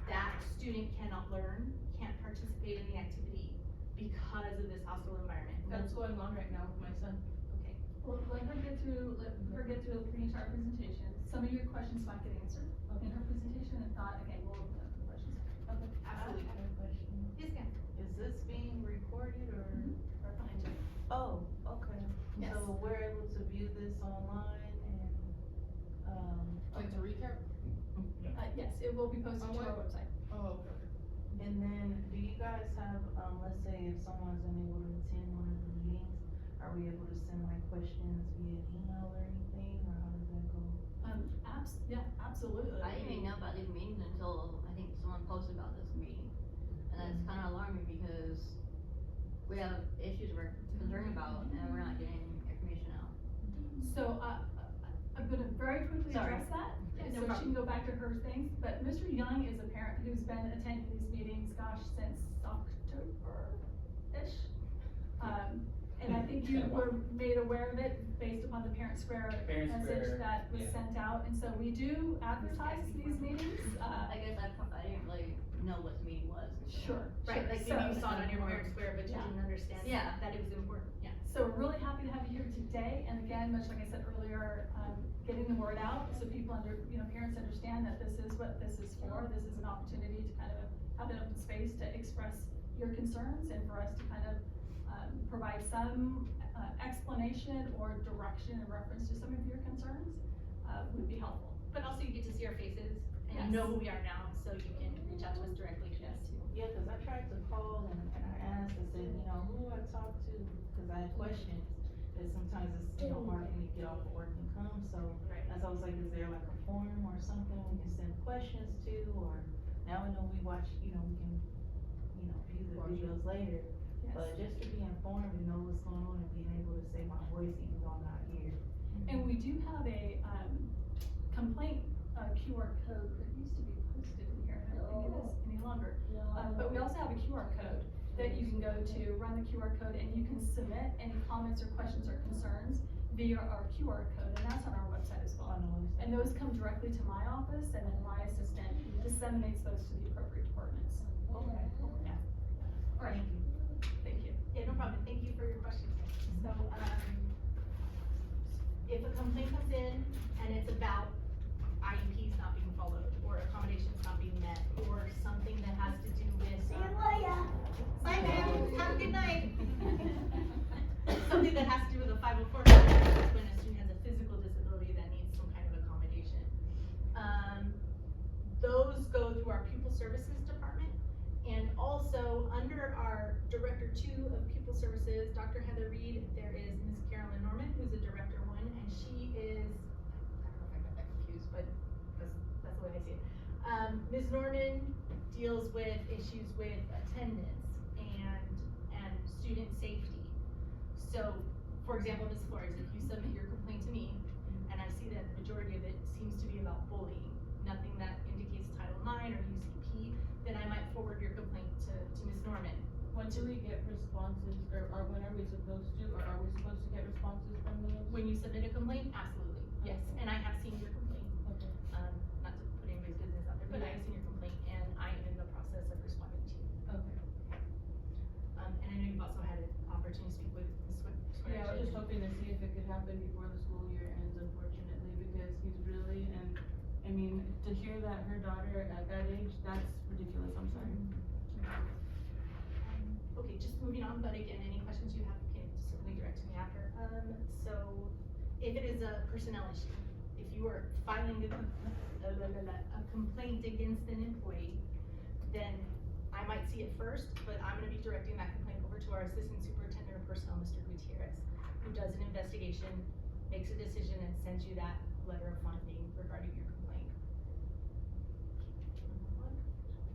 that student cannot learn, can't participate in the activity because of this hostile environment. That's going on right now with my son. Okay, Well, let her get through, finish our presentation. Some of your questions might get answered in her presentation, if not, again, we'll open up the questions. Okay. absolutely. I have a question. Yes, ma'am. Is this being recorded or? Behind you. Oh, okay. Yes. So we're able to view this online and, Like to recap? Yes, it will be posted On to our what? website. Oh, okay. and then do you guys have, let's say if someone's unable to attend one of the meetings, are we able to send like questions via email or anything, or how does that go? Absolutely. I didn't even know about these meetings until I think someone posted about this meeting. And that's kinda alarming because we have issues we're concerned about and we're not getting information out. So, I'm gonna very quickly Sorry. address that, Yeah, no so she can go back to her things, but Mr. Young is a parent who's been attending these meetings, gosh, since October-ish. And I think you were made aware of it based upon the Parent Square Parent message Square, that was yeah. sent out, and so we do advertise these meetings, I guess I didn't really know what the meeting was. Sure. Right, like So- maybe you saw it on your Parent Square, but you Yeah. didn't understand Yeah. that it was important, yeah. So we're really happy to have you here today, and again, much like I said earlier, getting the word out so people parents understand that this is what this is for. This is an opportunity to kind of have an open space to express your concerns and for us to kind of, provide some, explanation or direction in reference to some of your concerns, would be helpful. But also you get to see our faces and Yes. you know who we are now, so you can reach out to us directly if you want to. Yeah, cause I tried to call and I asked, I said, who do I talk to, cause I had questions, and sometimes it's, hard for me to get off of work and come, so. Right. That's why I was like, is there like a form or something we can send questions to, or now we know we watch, we can, view the Watch it. videos later. Yes. But just to be informed and know what's going on and being able to say my voice even though I'm not here. And we do have a, complaint, QR code that used to be posted in here, and I don't think it is any longer. But we also have a QR code that you can go to, run the QR code, and you can submit any comments or questions or concerns via our QR code, and that's on our website as well. And those come directly to my office, and then my assistant disseminates those to the appropriate departments. Okay. Yeah. All right, thank you. Yeah, no problem, thank you for your questions. So, if a complaint comes in and it's about IEPs not being followed, or accommodations not being met, or something that has to do with. Bye, ma'am, have a good night. Something that has to do with a 504 program, that's when a student has a physical disability that needs some kind of accommodation. Those go through our pupil services department, and also under our Director 2 of Pupil Services, Dr. Heather Reed, there is Ms. Carolyn Norman, who's a Director 1, and she is, I don't know if I got that confused, but that's the way I see it. Ms. Norman deals with issues with attendance and student safety. So, for example, Ms. Flores, if you submit your complaint to me, and I see that the majority of it seems to be about bullying, nothing that indicates Title IX or UCP, then I might forward your complaint to Ms. Norman. When do we get responses, or when are we supposed to, or are we supposed to get responses from those? When you submit a complaint, absolutely, yes, and I have seen your complaint. Okay. Not to put anybody's business out there, but I have seen your complaint, and I am in the process of responding to you. Okay. And I know you've also had an opportunity to speak with Ms. Swear. Yeah, I was just hoping to see if it could happen before the school year ends, unfortunately, because he's really, to hear that her daughter at that age, that's ridiculous, I'm sorry. Okay, just moving on, but again, any questions you have, you can certainly direct to me after. So, if it is a personnel issue, if you are filing a complaint against an employee, then I might see it first, but I'm gonna be directing that complaint over over to our assistant superintendent of personnel, Mr. Gutierrez, who does an investigation, makes a decision, and sends you that letter of finding regarding your complaint.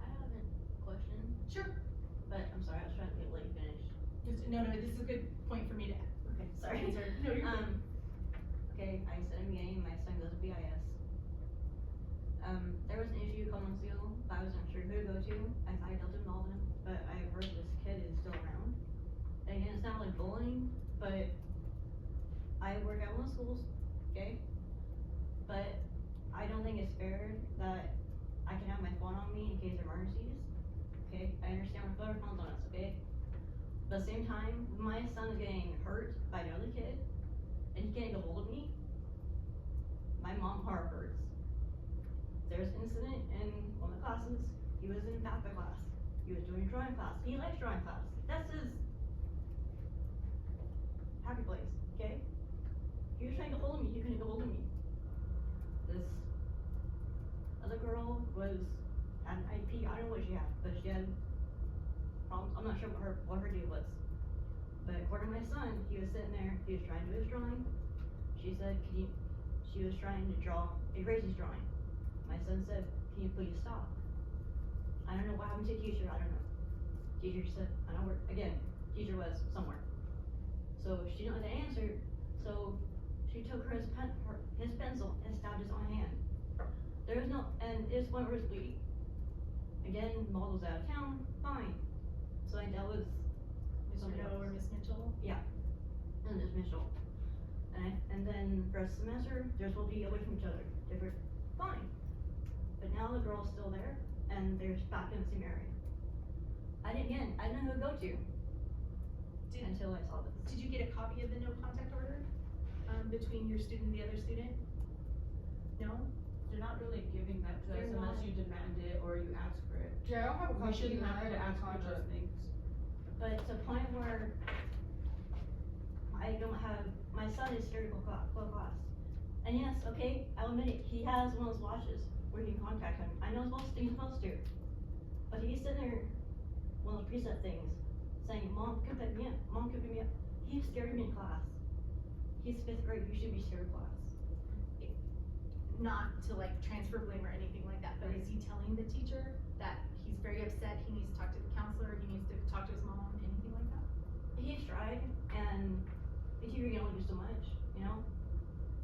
I have a question, Sure. but I'm sorry, I was trying to get late finish. No, this is a good point for me to Okay, sorry. answer. No, you're good. Okay, I said in the beginning, my son goes to BIS. There was an issue a couple months ago, but I wasn't sure who to go to. I thought I dealt with all of them, but I heard this kid is still around. And again, it's not like bullying, but I work at one of the schools, okay? But I don't think it's fair that I can have my phone on me in case of emergencies, okay? I understand my phone phone's on us, okay? But at the same time, my son is getting hurt by another kid, and he can't get a hold of me. My mom heart hurts. There's an incident in one of the classes. He was in FAFSA class. He was doing drawing class. He likes drawing class. That's his happy place, okay? He was trying to get hold of me. He couldn't get hold of me. This other girl had an IP. I don't know what she had, but she had problems. I'm not sure what her deal was. But according to my son, he was sitting there. He was trying to do his drawing. She said, she was trying to erase his drawing. My son said, can you please stop? I don't know what happened to the teacher, I don't know. Teacher said, I know where, again, teacher was somewhere. So she didn't know the answer, so she took his pencil and stabbed his own hand. There was no, and his one was bleeding. Again, Maud was out of town, fine. So I dealt with Mr. Doe or Miss Mitchell? Yeah, and Ms. Mitchell. And then for a semester, they're supposed to be away from each other, different, fine. But now the girl's still there, and they're back in the same area. I didn't know who to go to until I saw this. Did you get a copy of the no contact order, between your student and the other student? No? They're not really giving that to us They're unless not. you demand it or you ask for it. Yeah, I don't have a We copy. shouldn't either. have I to have ask a for those contract. things. But to the point where I don't have, my son is scared to go class. And yes, okay, I'll admit it, he has one of those watches where you can contact him. I know he's supposed to. But he's sitting there, one of those preset things, saying, Mom, come pick me up, Mom, come pick me up. He's scared of me in class. He's 5th grade, you should be scared of class. Not to like transfer blame or anything like that, but is he telling the teacher that he's very upset, he needs to talk to the counselor, he needs to talk to his mom, anything like that? He's tried, and the teacher can only do so much, you know?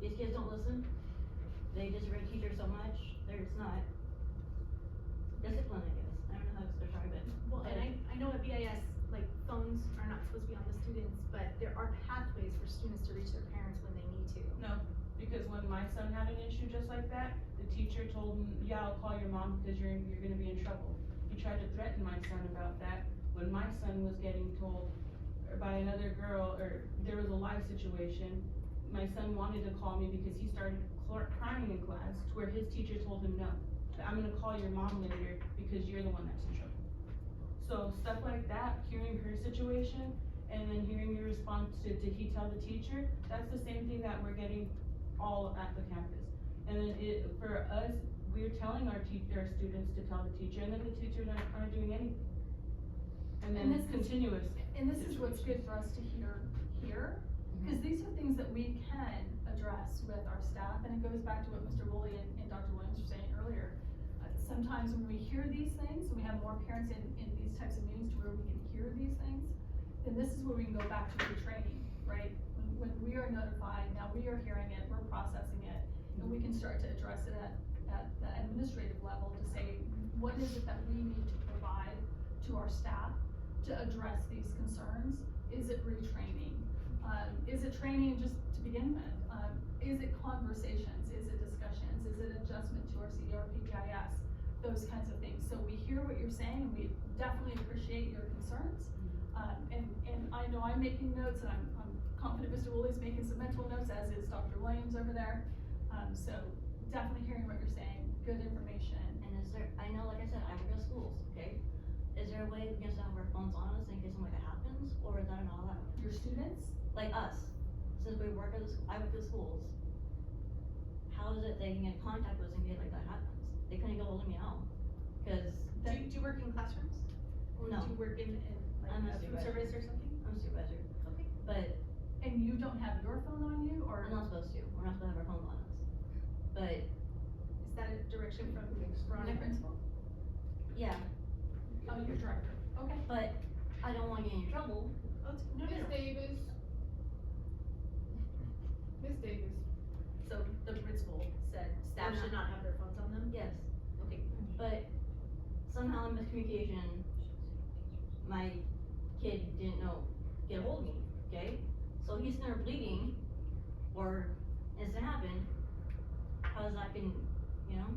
These kids don't listen. They disagree with teachers so much, there's not discipline, I guess. I don't know how to describe it. Well, and I know at BIS, like, phones are not supposed to be on the students, but there are pathways for students to reach their parents when they need to. No, because when my son had an issue just like that, the teacher told him, yeah, I'll call your mom because you're gonna be in trouble. He tried to threaten my son about that when my son was getting told by another girl, or there was a live situation. My son wanted to call me because he started crying in class, to where his teacher told him no. I'm gonna call your mom later because you're the one that's in trouble. So stuff like that, hearing her situation, and then hearing your response to he tell the teacher, that's the same thing that we're getting all at the campus. And then for us, we're telling our students to tell the teacher, and then the teachers aren't doing anything. And then it's continuous. And this is what's good for us to hear here, because these are things that we can address with our staff, and it goes back to what Mr. Woolley and Dr. Williams were saying earlier. Sometimes when we hear these things, and we have more parents in these types of meetings to where we can hear these things, then this is where we can go back to retraining, right? When we are notified, now we are hearing it, we're processing it, and we can start to address it at the administrative level to say, what is it that we need to provide to our staff to address these concerns? Is it retraining? Is it training just to begin with? Is it conversations? Is it discussions? Is it adjustment to our CRPPIS? Those kinds of things. So we hear what you're saying, and we definitely appreciate your concerns. And I know I'm making notes, and I'm confident Mr. Woolley's making some mental notes, as is Dr. Williams over there. So definitely hearing what you're saying, good information. And is there, I know, like I said, I work at schools, okay? Is there a way we can still have our phones on us in case something like that happens, or is that not allowed? Your students? Like us, since we work at I work at schools, how is it they can get in contact with us in case like that happens? They couldn't get hold of me now, cause Do you work in classrooms? Or No. do you work in I'm a a food supervisor. service or something? I'm a supervisor. Okay. But And you don't have your phone on you, or? we're not supposed to, we're not supposed to have our phone on us. But, Is that a direction from Veronica? Principal? yeah, Oh, your director, okay. but I don't wanna get in trouble. Oh, no, no, Miss no. Davis. Miss Davis. So the principal said staff We're should not- not have their phones on them? Yes, Okay. but somehow in miscommunication, my kid didn't know, get a hold of me, okay? So he's in there bleeding, or incident happened, how's that can, you know?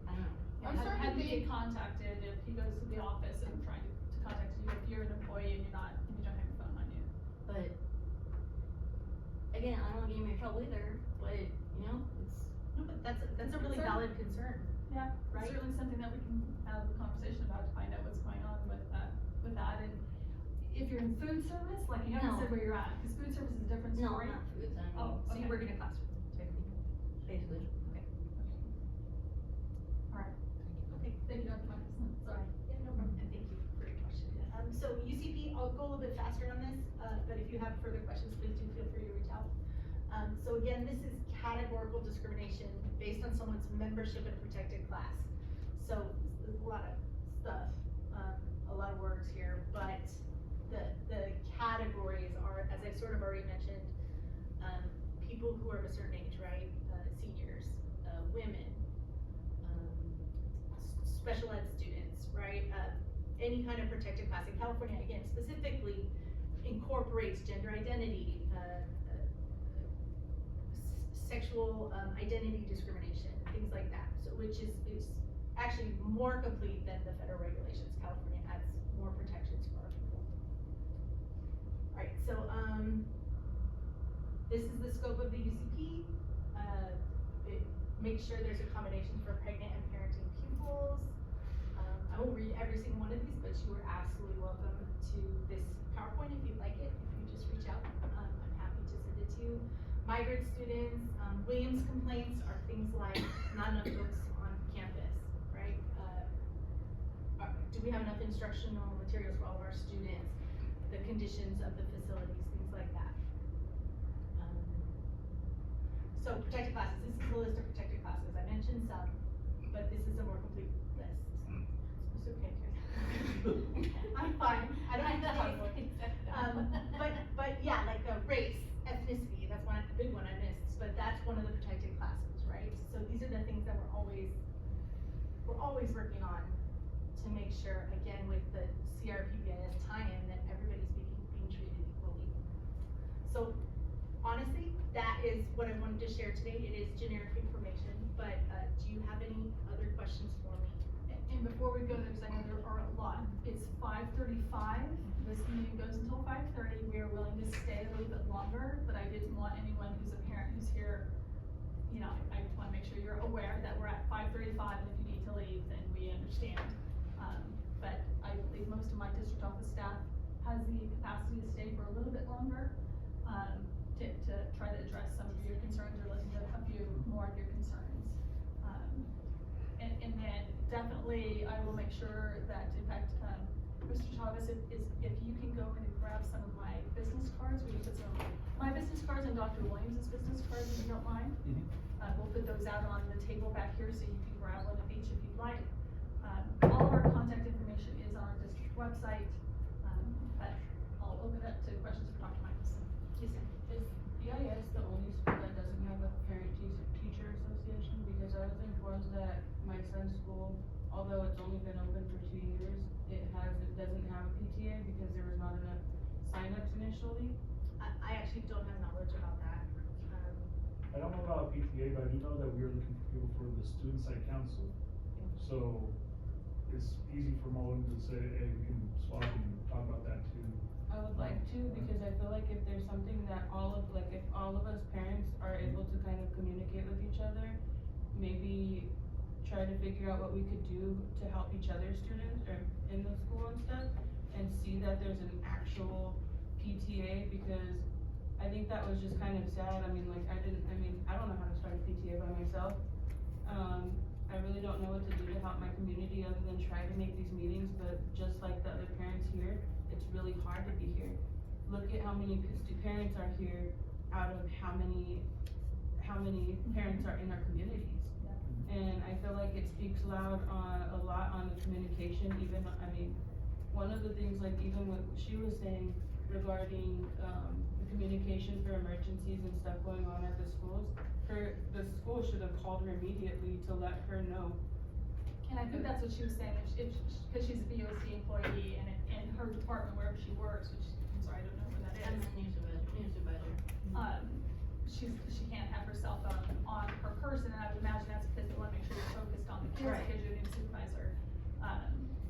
I don't know. I'm Have- starting Have to you get think- contacted if he goes to the office and trying to contact you, if you're an employee and you don't have your phone on you? But, again, I don't wanna get him in trouble either, but, you know, it's, No, but that's a really Concern. valid concern. Yeah, Right. it's certainly something that we can have a conversation about to find out what's going on with that, and if you're in food service, like you haven't No. said where you're at, cause food service is a different no, story. not foods, I mean, Oh, So you okay. work in a classroom, technically. basically. Alright, Okay. thank you, Dr. Marcus, sorry. Yeah, no problem, and thank you for your question. So UCP, I'll go a little bit faster on this, but if you have further questions, please do feel free to reach out. So again, this is categorical discrimination based on someone's membership in a protected class. So there's a lot of stuff, a lot of words here, but the categories are, as I sort of already mentioned, people who are of a certain age, right? Seniors, women, special ed students, right? Any kind of protected class in California, again, specifically incorporates gender identity, sexual identity discrimination, things like that. So which is actually more complete than the federal regulations. California adds more protections for our people. Alright, so this is the scope of the UCP. Make sure there's accommodations for pregnant and parenting pupils. I won't read every single one of these, but you are absolutely welcome to this PowerPoint if you'd like it. If you just reach out, I'm happy to send it to you. Migrant students, Williams complaints are things like not enough books on campus, right? Do we have enough instructional materials for all of our students? The conditions of the facilities, things like that. So protected classes, this is a list of protected classes. I mentioned some, but this is a more complete list. It's okay, I'm fine, I don't have to talk about it. But yeah, like race, ethnicity, that's one, a big one I missed, but that's one of the protected classes, right? So these are the things that we're always working on to make sure, again, with the CRPBIS tie-in, that everybody's being treated equally. So honestly, that is what I wanted to share today. It is generic information, but do you have any other questions for me? And before we go there, because I know there are a lot, it's 5:35, this meeting goes until 5:30, we are willing to stay a little bit longer, but I didn't want anyone who's a parent who's here, you know, I just wanna make sure you're aware that we're at 5:35, and if you need to leave, then we understand. But I believe most of my district office staff has the capacity to stay for a little bit longer, to try to address some of your concerns or listen to a few more of your concerns. And then definitely, I will make sure that, in fact, Mr. Chavez, if you can go and grab some of my business cards, we can put some of my business cards and Dr. Williams' business cards, if you don't mind. We'll put those out on the table back here, so you can grab one of each if you'd like. All of our contact information is on our district website, but I'll open it up to questions for Dr. Michelson. Yes, sir. Is BIS the only school that doesn't have a parent-teacher association? Because I was informed that my son's school, although it's only been open for 2 years, it doesn't have a PTA because there was not enough signups initially. I actually don't have knowledge about that. I don't know about PTA, but I do know that we are looking for people for the student side council. So it's easy for Mullen to say, hey, we can swap and talk about that too. I would like to, because I feel like if there's something that if all of us parents are able to kind of communicate with each other, maybe try to figure out what we could do to help each other's students or in the school and stuff, and see that there's an actual PTA, because I think that was just kind of sad. I don't know how to start a PTA by myself. I really don't know what to do to help my community other than try to make these meetings, but just like the other parents here, it's it's really hard to be here. Look at how many parents are here out of how many parents are in our communities. And I feel like it speaks loud on, a lot on the communication, even, I mean, one of the things, like even what she was saying regarding, the communication for emergencies and stuff going on at the schools, the school should have called her immediately to let her know. And I think that's what she was saying, cause she's a BUSD employee and in her department, wherever she works, which, I'm sorry, I don't know where that I'm is. the new supervisor. She can't have her cell phone on her person, and I would imagine that's because they wanna make sure you're focused on the kids, Right. because you're the new supervisor.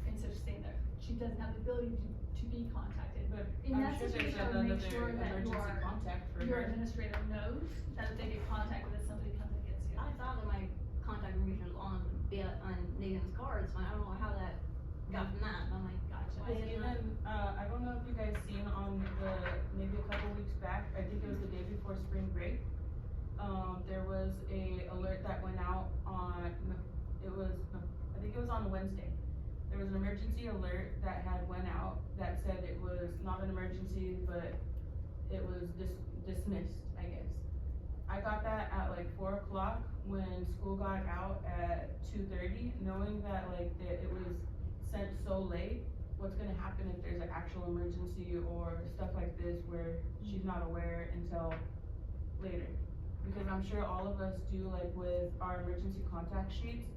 And so she's saying that she doesn't have the ability to be contacted, but in I'm that sure there's situation, I would make another sure that emergency contact for your her. administrator knows that if they get contacted, that somebody comes and gets you. I thought that my contact information was on Nathan's cards, but I don't know how that got from that, and I'm like, Gotcha. why Cause is even, that? I don't know if you guys seen on maybe a couple weeks back, I think it was the day before spring break. There was a alert that went out on, I think it was on Wednesday. There was an emergency alert that had went out that said it was not an emergency, but it was dismissed, I guess. I got that at like 4 o'clock when school got out at 2:30, knowing that like that it was sent so late. What's gonna happen if there's an actual emergency or stuff like this where she's not aware until later? Because I'm sure all of us do, like with our emergency contact sheets,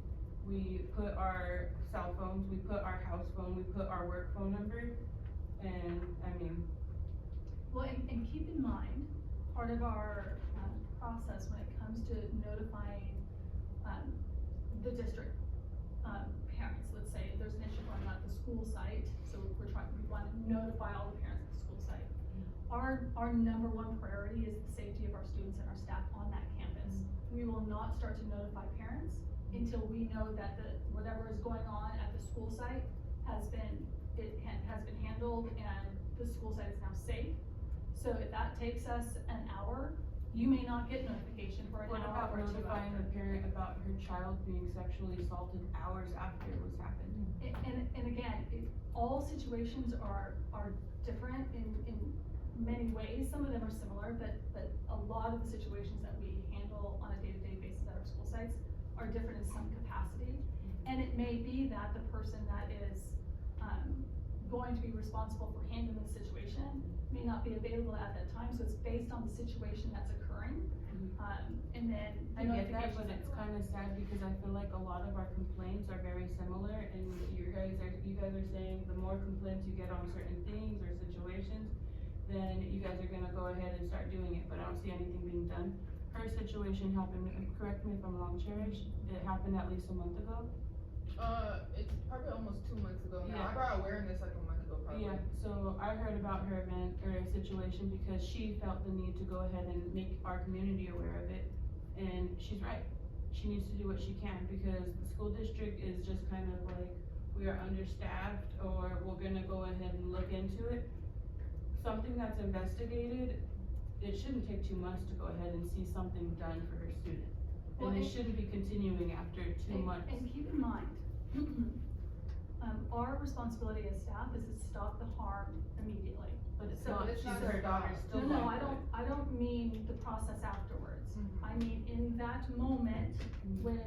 we put our cell phones, we put our house phone, we put our work phone number, and I mean. Well, and keep in mind, part of our, process when it comes to notifying, the district, parents, let's say if there's an issue going on at the school site, so we want to notify all the parents at the school site. Our number one priority is the safety of our students and our staff on that campus. We will not start to notify parents until we know that whatever is going on at the school site has been handled and the school site is now safe. So if that takes us an hour, you may not get notification for an What hour about or two notifying after. the parent about her child being sexually assaulted hours after it was happened? And again, all situations are different in many ways. Some of them are similar, but a lot of the situations that we handle on a day-to-day basis at our school sites are different in some capacity. And it may be that the person that is, going to be responsible for handling the situation may not be available at that time, so it's based on the situation that's occurring. And then I get that, notifications but that it's go out. kinda sad because I feel like a lot of our complaints are very similar, and you guys are saying the more complaints you get on certain things or situations, then you guys are gonna go ahead and start doing it, but I don't see anything being done. Her situation happened, correct me if I'm wrong, Cherish, it happened at least a month ago? It's probably almost 2 months ago now. Yeah. I brought awareness like a month ago probably. Yeah, so I heard about her event or situation because she felt the need to go ahead and make our community aware of it. And she's right, she needs to do what she can because the school district is just kind of like, we are understaffed or we're gonna go ahead and look into it. Something that's investigated, it shouldn't take 2 months to go ahead and see something done for her student. Well, And it and- shouldn't be continuing after 2 months. And keep in mind, our responsibility as staff is to stop the harm immediately. But it's So not, it's she's not her her daughter's fault. still No, going through it. I don't mean the process afterwards. Mhm. I mean, in that moment, when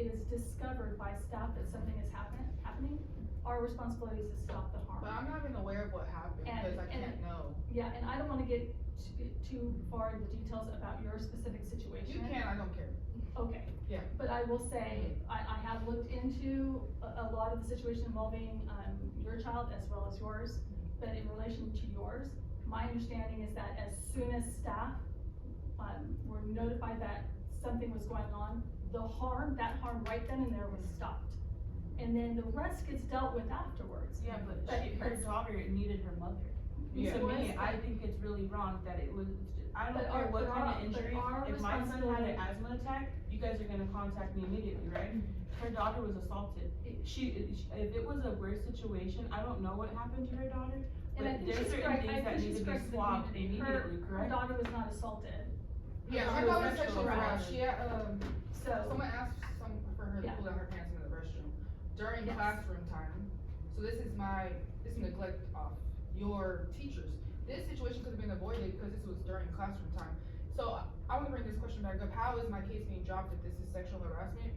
it is discovered by staff that something is happening, our responsibility is to stop the harm. But I'm not even aware of what happened And- because I and- can't know. Yeah, and I don't wanna get too far into details about your specific situation. You can, I don't care. Okay. Yeah. But I will say, I have looked into a lot of the situation involving, your child as well as yours. But in relation to yours, my understanding is that as soon as staff, were notified that something was going on, that harm right then and there was stopped. And then the rest gets dealt with afterwards. Yeah, but But- her daughter needed her mother. Yeah. To me, Yes, I but- think it's really wrong that it was, I don't But care our- what but kind our- of injury, but our if my son had responsibility- an asthma attack, you guys are gonna contact me immediately, right? Her daughter was assaulted. If it was a worse situation, I don't know what happened to her daughter, but And I think there's she's certain correct, things that need to be correct in the swabbed community. immediately, Her correct? daughter was not assaulted. Yeah, She I was know it's sexual sexual harassment. harassment. She had, So, someone asked for her to Yeah. pull out her pants in the restroom during Yes. classroom time. So this is neglect off your teachers. This situation could have been avoided because this was during classroom time. So I wanna bring this question back up, how is my case being dropped if this is sexual harassment?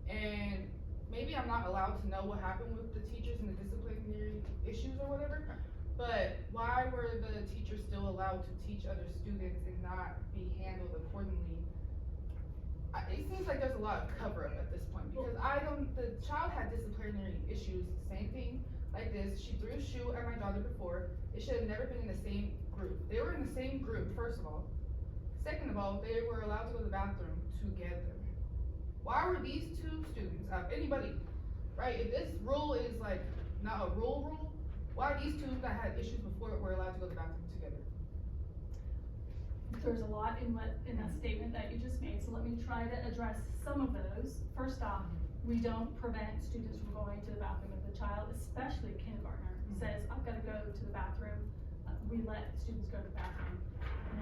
And maybe I'm not allowed to know what happened with the teachers and the disciplinary issues or whatever, but why were the teachers still allowed to teach other students and not be handled accordingly? It seems like there's a lot of cover up at this point, because the child had disciplinary issues, same thing like this, she threw a shoe at my daughter before, it should have never been in the same group. They were in the same group, first of all. Second of all, they were allowed to go to the bathroom together. Why were these two students, anybody, right, if this rule is like not a rule, why are these two that had issues before were allowed to go to the bathroom together? There's a lot in that statement that you just made, so let me try to address some of those. First off, we don't prevent students from going to the bathroom. If the child, especially a kindergartner, says, I've gotta go to the bathroom, we let students go to the bathroom.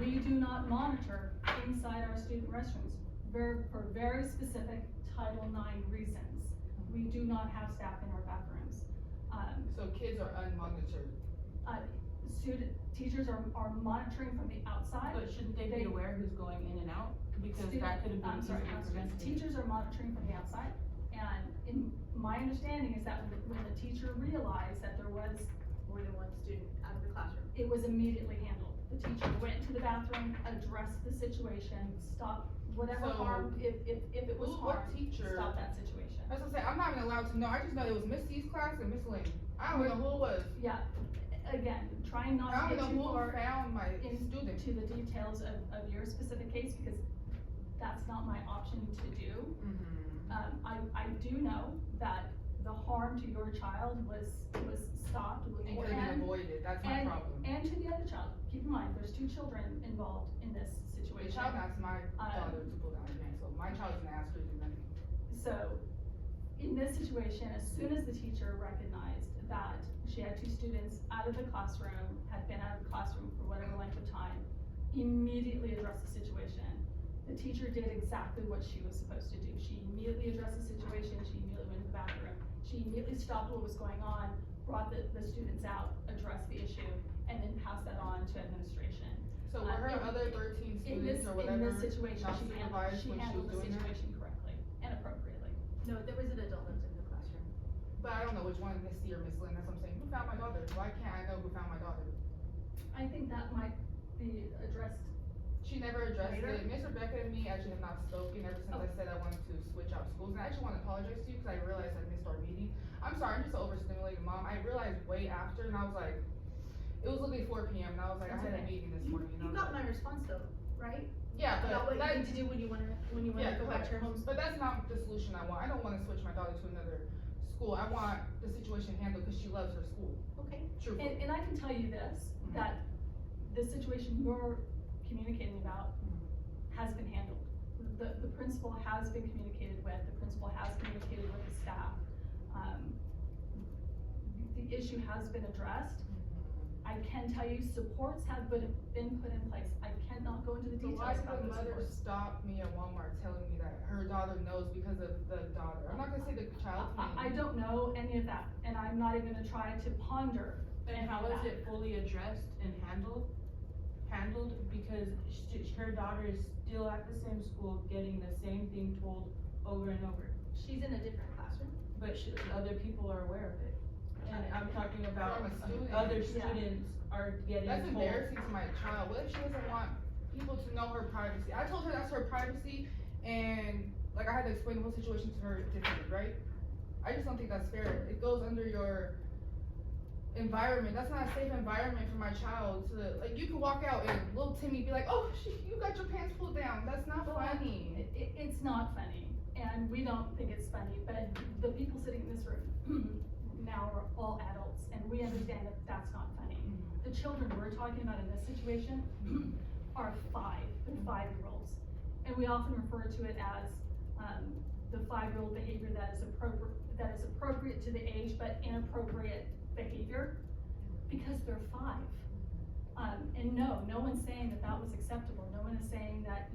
We do not monitor inside our student restrooms for very specific Title IX reasons. We do not have staff in our bathrooms. So kids are unmonitored. Teachers are monitoring from the outside. But shouldn't they be aware who's going in and out? Because that could have been easily prevented. Teachers are monitoring from the outside, and my understanding is that when the teacher realized that there was More than one student out of the classroom. it was immediately handled. The teacher went to the bathroom, addressed the situation, stopped whatever So, harm, if it was what harm, teacher- stop that situation. I was gonna say, I'm not even allowed to know, I just know it was Miss C's class and Miss Lane. I don't even know who it was. Yeah, again, trying not I to don't get even too know far who found my student. into the details of your specific case, because that's not my option to do. I do know that the harm to your child was stopped, It could have been avoided, that's my problem. and to the other child. Keep in mind, there's two children involved in this The situation. child asked my daughter to pull down her pants, so my child didn't ask her to do nothing. So, in this situation, as soon as the teacher recognized that she had two students out of the classroom, had been out of the classroom for whatever length of time, immediately addressed the situation. The teacher did exactly what she was supposed to do. She immediately addressed the situation, she immediately went to the bathroom. She immediately stopped what was going on, brought the students out, addressed the issue, and then passed that on to administration. So were her other 13 students or whatever In this situation, not she supervised when she was handled the doing that? situation correctly and appropriately. No, there was an adult that was in the classroom. But I don't know which one, Miss C or Miss Lynn, that's what I'm saying, who found my daughter? Why can't I know who found my daughter? I think that might be addressed. She never addressed Later? it. Miss Rebecca and me actually have not spoken ever since I said I wanted to switch out schools. And I actually want to apologize to you because I realized I missed our meeting. I'm sorry, I'm just an overstimulated mom. I realized way after and I was like, it was literally 4 p.m. and I was like, I had a meeting this morning. and I You was got like, my response though, right? Yeah, About but what you that, need to do when you wanna yeah, go back to your correct. home. But that's not the solution I want. I don't want to switch my daughter to another school. I want the situation handled because she loves her school. Okay. Truthfully. And I can tell you this, that the situation you're communicating about has been handled. The principal has been communicated with, the principal has communicated with the staff. The issue has been addressed. I can tell you supports have been put in place. I cannot go into the So why details did about the those mother supports. stop me at Walmart telling me that her daughter knows because of the daughter? I'm not gonna say the child's name. I don't know any of that, and I'm not even gonna try to ponder And any how of is that. it fully addressed and handled? Because her daughter is still at the same school, getting the same thing told over and over. She's in a different classroom. But other people are aware of it. And I'm talking about From a student. other Yeah. students are getting That's told. embarrassing to my child. What if she doesn't want people to know her privacy? I told her that's her privacy, and like I had to explain the whole situation to her differently, right? I just don't think that's fair. It goes under your environment. That's not a safe environment for my child to, like, you can walk out and little Timmy be like, oh, you got your pants pulled down. That's not funny. It's not funny, and we don't think it's funny, but the people sitting in this room now are all adults, and we understand that that's not funny. The children we're talking about in this situation are they're 5-year-olds. And we often refer to it as, the 5-year-old behavior that is appropriate to the age, but inappropriate behavior, because they're 5. And no one's saying that that was acceptable, no one is saying that,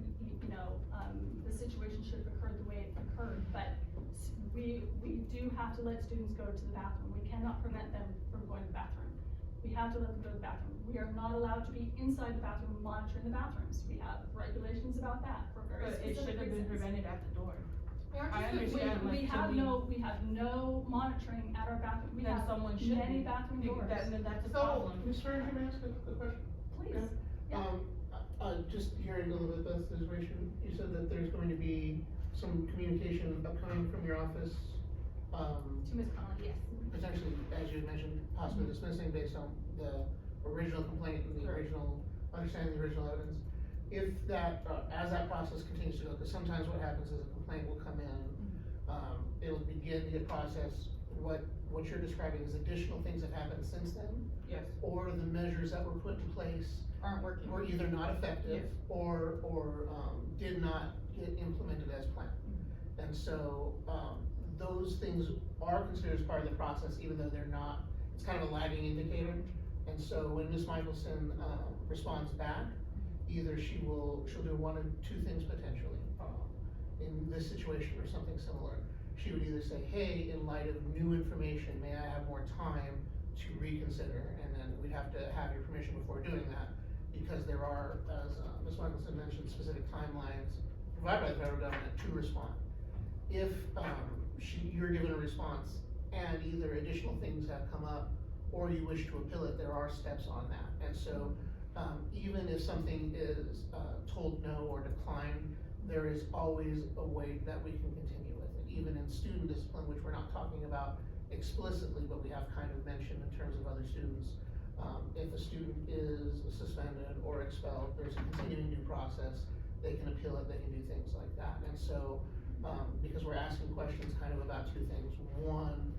the situation should have occurred the way it occurred, but we do have to let students go to the bathroom, we cannot prevent them from going to the bathroom. we have to let them go to the bathroom. We are not allowed to be inside the bathroom monitoring the bathrooms. We have regulations about that for very But it should specific have been reasons. prevented at the door. We aren't I just- understand, we like, have so we have no monitoring at our bathroom. We Then have someone should many be. bathroom Be- doors. Then that's a So, problem. Ms. Ferry, can I ask a question? Please. Yeah. Just hearing a little bit about this situation, you said that there's going to be some communication upcoming from your office, To Ms. Conley, yes. potentially, as you mentioned, possibly dismissing based on the original complaint and the Correct. original, understanding the original evidence. If that, as that process continues to go, because sometimes what happens is a complaint will come in, it'll begin to get processed. What you're describing is additional things that happened since then, Yes. or the measures that were put in place Aren't working. were either not effective Yes. or did not get implemented as planned. And so, those things are considered as part of the process, even though they're not, it's kind of a lagging indicator. And so when Ms. Michelson, responds back, either she'll do one of two things potentially. In this situation or something similar, she would either say, hey, in light of new information, may I have more time to reconsider? And then we'd have to have your permission before doing that, because there are, as Ms. Michelson mentioned, specific timelines provided by the federal government to respond. If you're given a response and either additional things have come up or you wish to appeal it, there are steps on that. And so, even if something is told no or declined, there is always a way that we can continue with it. Even in student discipline, which we're not talking about explicitly, but we have kind of mentioned in terms of other students. If a student is suspended or expelled, there's a continuing due process. They can appeal it, they can do things like that. And so, because we're asking questions kind of about two things. One,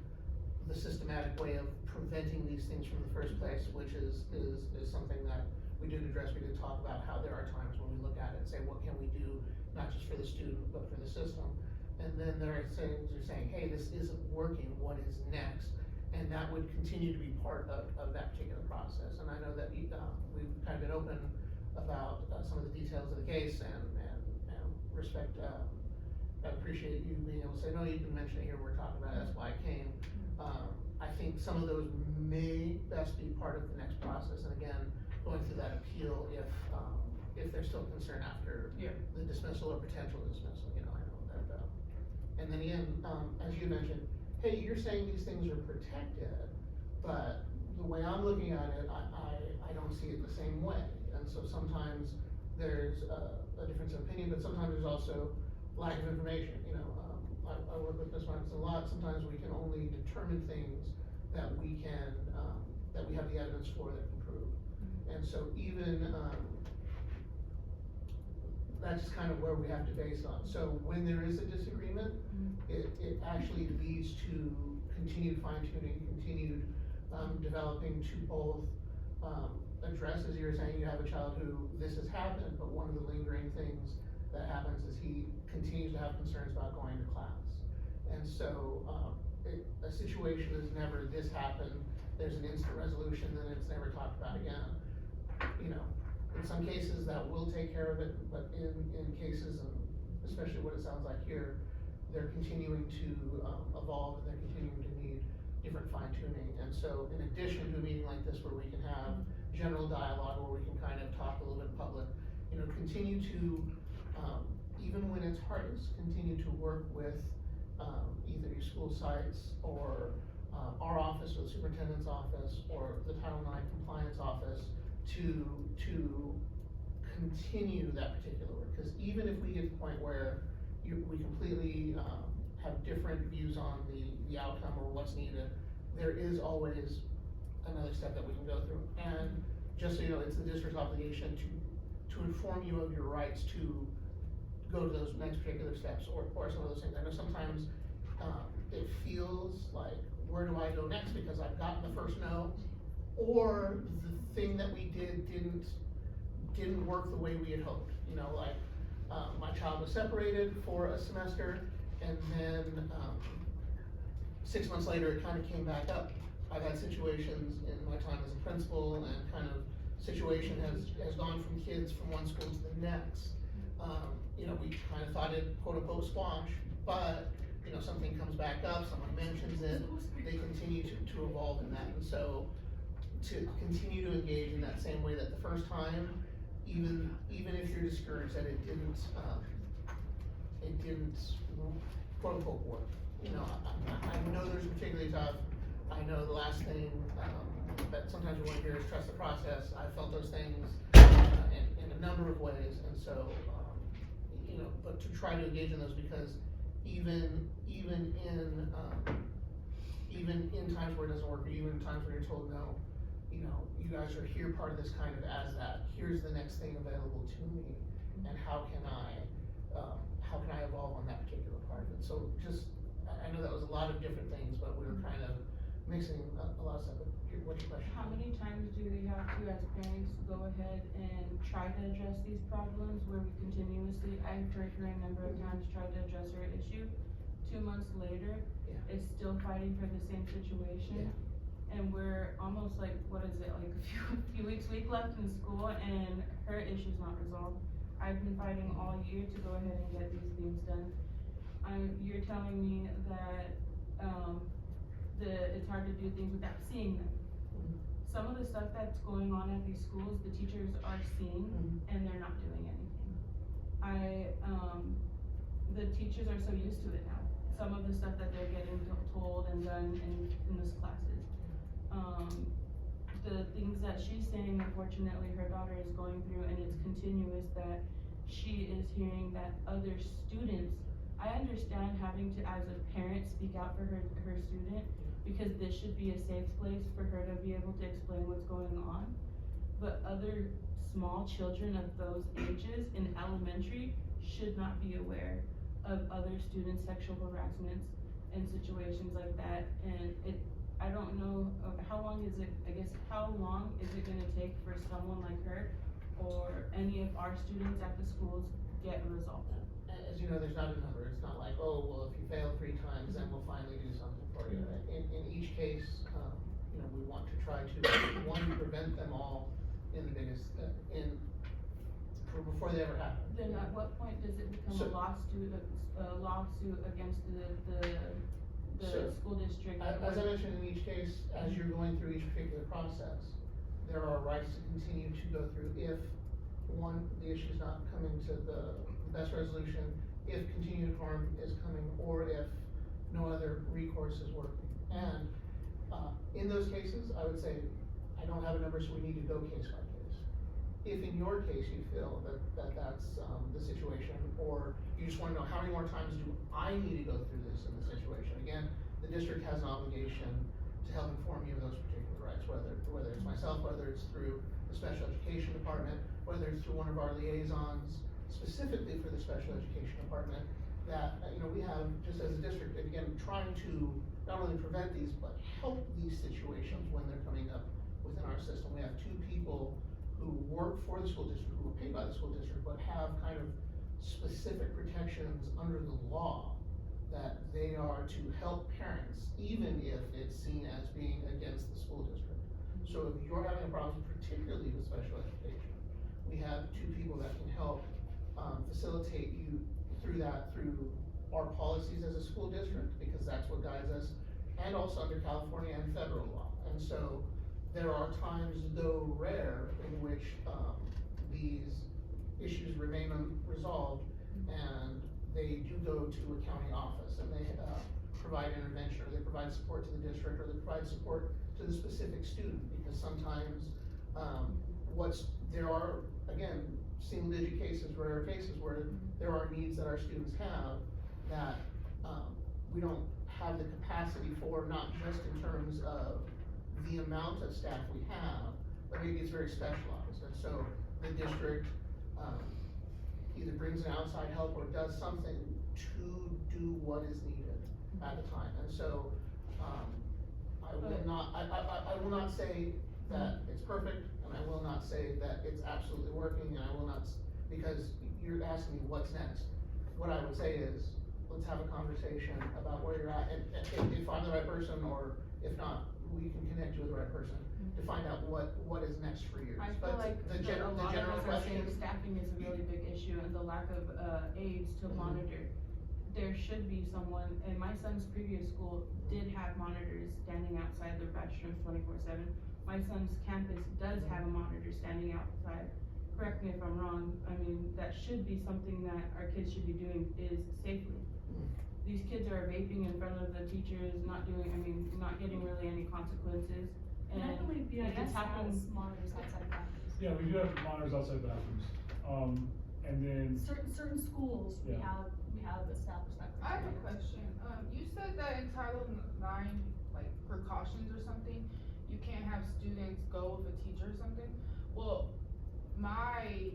the systematic way of preventing these things from the first place, which is something that we did address. We did talk about how there are times when we look at it and say, what can we do, not just for the student, but for the system. And then there are things you're saying, hey, this isn't working, what is next? And that would continue to be part of that particular process. And I know that we've kind of been open about some of the details of the case and respect, I appreciate you being able to say, no, you can mention it here, we're talking about it, that's why I came. I think some of those may best be part of the next process, and again, going through that appeal if there's still concern after Yeah. the dismissal or potential dismissal, I know that, and then again, as you mentioned, hey, you're saying these things are protected, but the way I'm looking at it, I don't see it the same way. And so sometimes there's a difference of opinion, but sometimes there's also lack of information, I work with Ms. Marks a lot. Sometimes we can only determine things that we can, that we have the evidence for that can prove. And so even, that's just kind of where we have to base on. So when there is a disagreement, it actually leads to continued fine tuning, continued, developing to both, address, as you were saying, you have a child who this has happened, but one of the lingering things that happens is he continues to have concerns about going to class. And so, a situation is never this happened, there's an instant resolution, then it's never talked about again. In some cases that will take care of it, but in cases, and especially what it sounds like here, they're continuing to evolve, and they're continuing to need different fine tuning. And so in addition to a meeting like this where we can have general dialogue, where we can kind of talk a little bit in public, continue to, even when it's hardest, continue to work with either your school sites or our office or the superintendent's office or the Title IX compliance office to continue that particular work. Because even if we get to the point where we completely have different views on the outcome or what's needed, there is always another step that we can go through. And just so you know, it's the district's obligation to inform you of your rights to go to those next particular steps or some of those things. I know sometimes it feels like, where do I go next, because I've gotten the first no, or the thing that we did didn't work the way we had hoped. My child was separated for a semester, and then 6 months later it kind of came back up. I've had situations in my time as a principal, and kind of situation has gone from kids from one school to the next. We kind of thought it quote unquote squash, but something comes back up, someone mentions it, they continue to evolve in that. And so to continue to engage in that same way that the first time, even if you're discouraged that it didn't quote unquote work. You know, I know there's particularly tough. I know the last thing, that sometimes we want to hear is trust the process. I felt those things, in a number of ways, and so, you know, but to try to engage in those, because even in times where it doesn't work, or even in times where you're told no, you know, you guys are here part of this kind of as that, here's the next thing available to me, and how can I evolve on that particular part of it. So just, I know that was a lot of different things, but we were kind of mixing a lot of stuff. What's your question? How many times do we have to, as parents, go ahead and try to address these problems where we continuously, I've heard her a number of times, tried to address her issue. 2 months later, Yeah. is still fighting for the same situation. And we're almost like, what is it, like a few weeks left in school, and her issue's not resolved. I've been fighting all year to go ahead and get these things done. You're telling me that, it's hard to do things without seeing them. Some of the stuff that's going on at these schools, the teachers are seeing, and they're not doing anything. The teachers are so used to it now. Some of the stuff that they're getting told and done in these classes. The things that she's saying, unfortunately, her daughter is going through, and it's continuous, that she is hearing that other students, I understand having to, as a parent, speak out for her student, because this should be a safe place for her to be able to explain what's going on. But other small children of those ages in elementary should not be aware of other students' sexual harassments and situations like that. And I don't know, how long is it gonna take for someone like her or any of our students at the schools get resolved? As you know, there's not a number. It's not like, oh, well, if you fail 3 times, then we'll finally do something for you. In each case, you know, we want to try to, one, prevent them all in the biggest, before they ever happen. Then at what point does it become a lawsuit against the school district? As I mentioned, in each case, as you're going through each particular process, there are rights to continue to go through if, one, the issue's not coming to the best resolution, if continued harm is coming, or if no other recourse is working. And, in those cases, I would say, I don't have a number, so we need to go case by case. If in your case you feel that's the situation, or you just wanna know how many more times do I need to go through this in the situation, again, the district has an obligation to help inform you of those particular rights, whether it's myself, whether it's through the special education department, whether it's through one of our liaisons, specifically for the special education department, that, you know, we have, just as a district, again, trying to not only prevent these, but help these situations when they're coming up within our system. We have 2 people who work for the school district, who are paid by the school district, but have kind of specific protections under the law that they are to help parents, even if it's seen as being against the school district. So if you're having a problem, particularly with special education, we have 2 people that can help facilitate you through our policies as a school district, because that's what guides us, and also under California and federal law. And so there are times, though rare, in which these issues remain unresolved, and they do go to a county office, and they provide intervention, or they provide support to the district, or they provide support to the specific student, because sometimes there are, again, single-digit cases, rare cases, where there are needs that our students have that we don't have the capacity for, not just in terms of the amount of staff we have, but maybe it's very specialized. And so the district either brings an outside help or does something to do what is needed at the time. And so I will not say that it's perfect, and I will not say that it's absolutely working, and I will not, because you're asking me what's next. What I would say is, let's have a conversation about where you're at, and if I'm the right person, or if not, we can connect you with the right person to find out what is next for you. I feel like the general a lot of us are question, saying staffing is a really big issue, and the lack of aides to monitor. There should be someone, and my son's previous school did have monitors standing outside the restrooms 24/7, my son's campus does have a monitor standing outside. Correct me if I'm wrong, I mean, that should be something that our kids should be doing is safely. These kids are vaping in front of the teachers, not getting really any consequences. And I believe if BIS it's happening- has monitors outside of bathrooms. Yeah, we do have monitors outside bathrooms, and then, Certain schools, we Yeah. have established that. I have a criteria. question, you said that in Title IX, like precautions or something, you can't have students go with a teacher or something? Well, my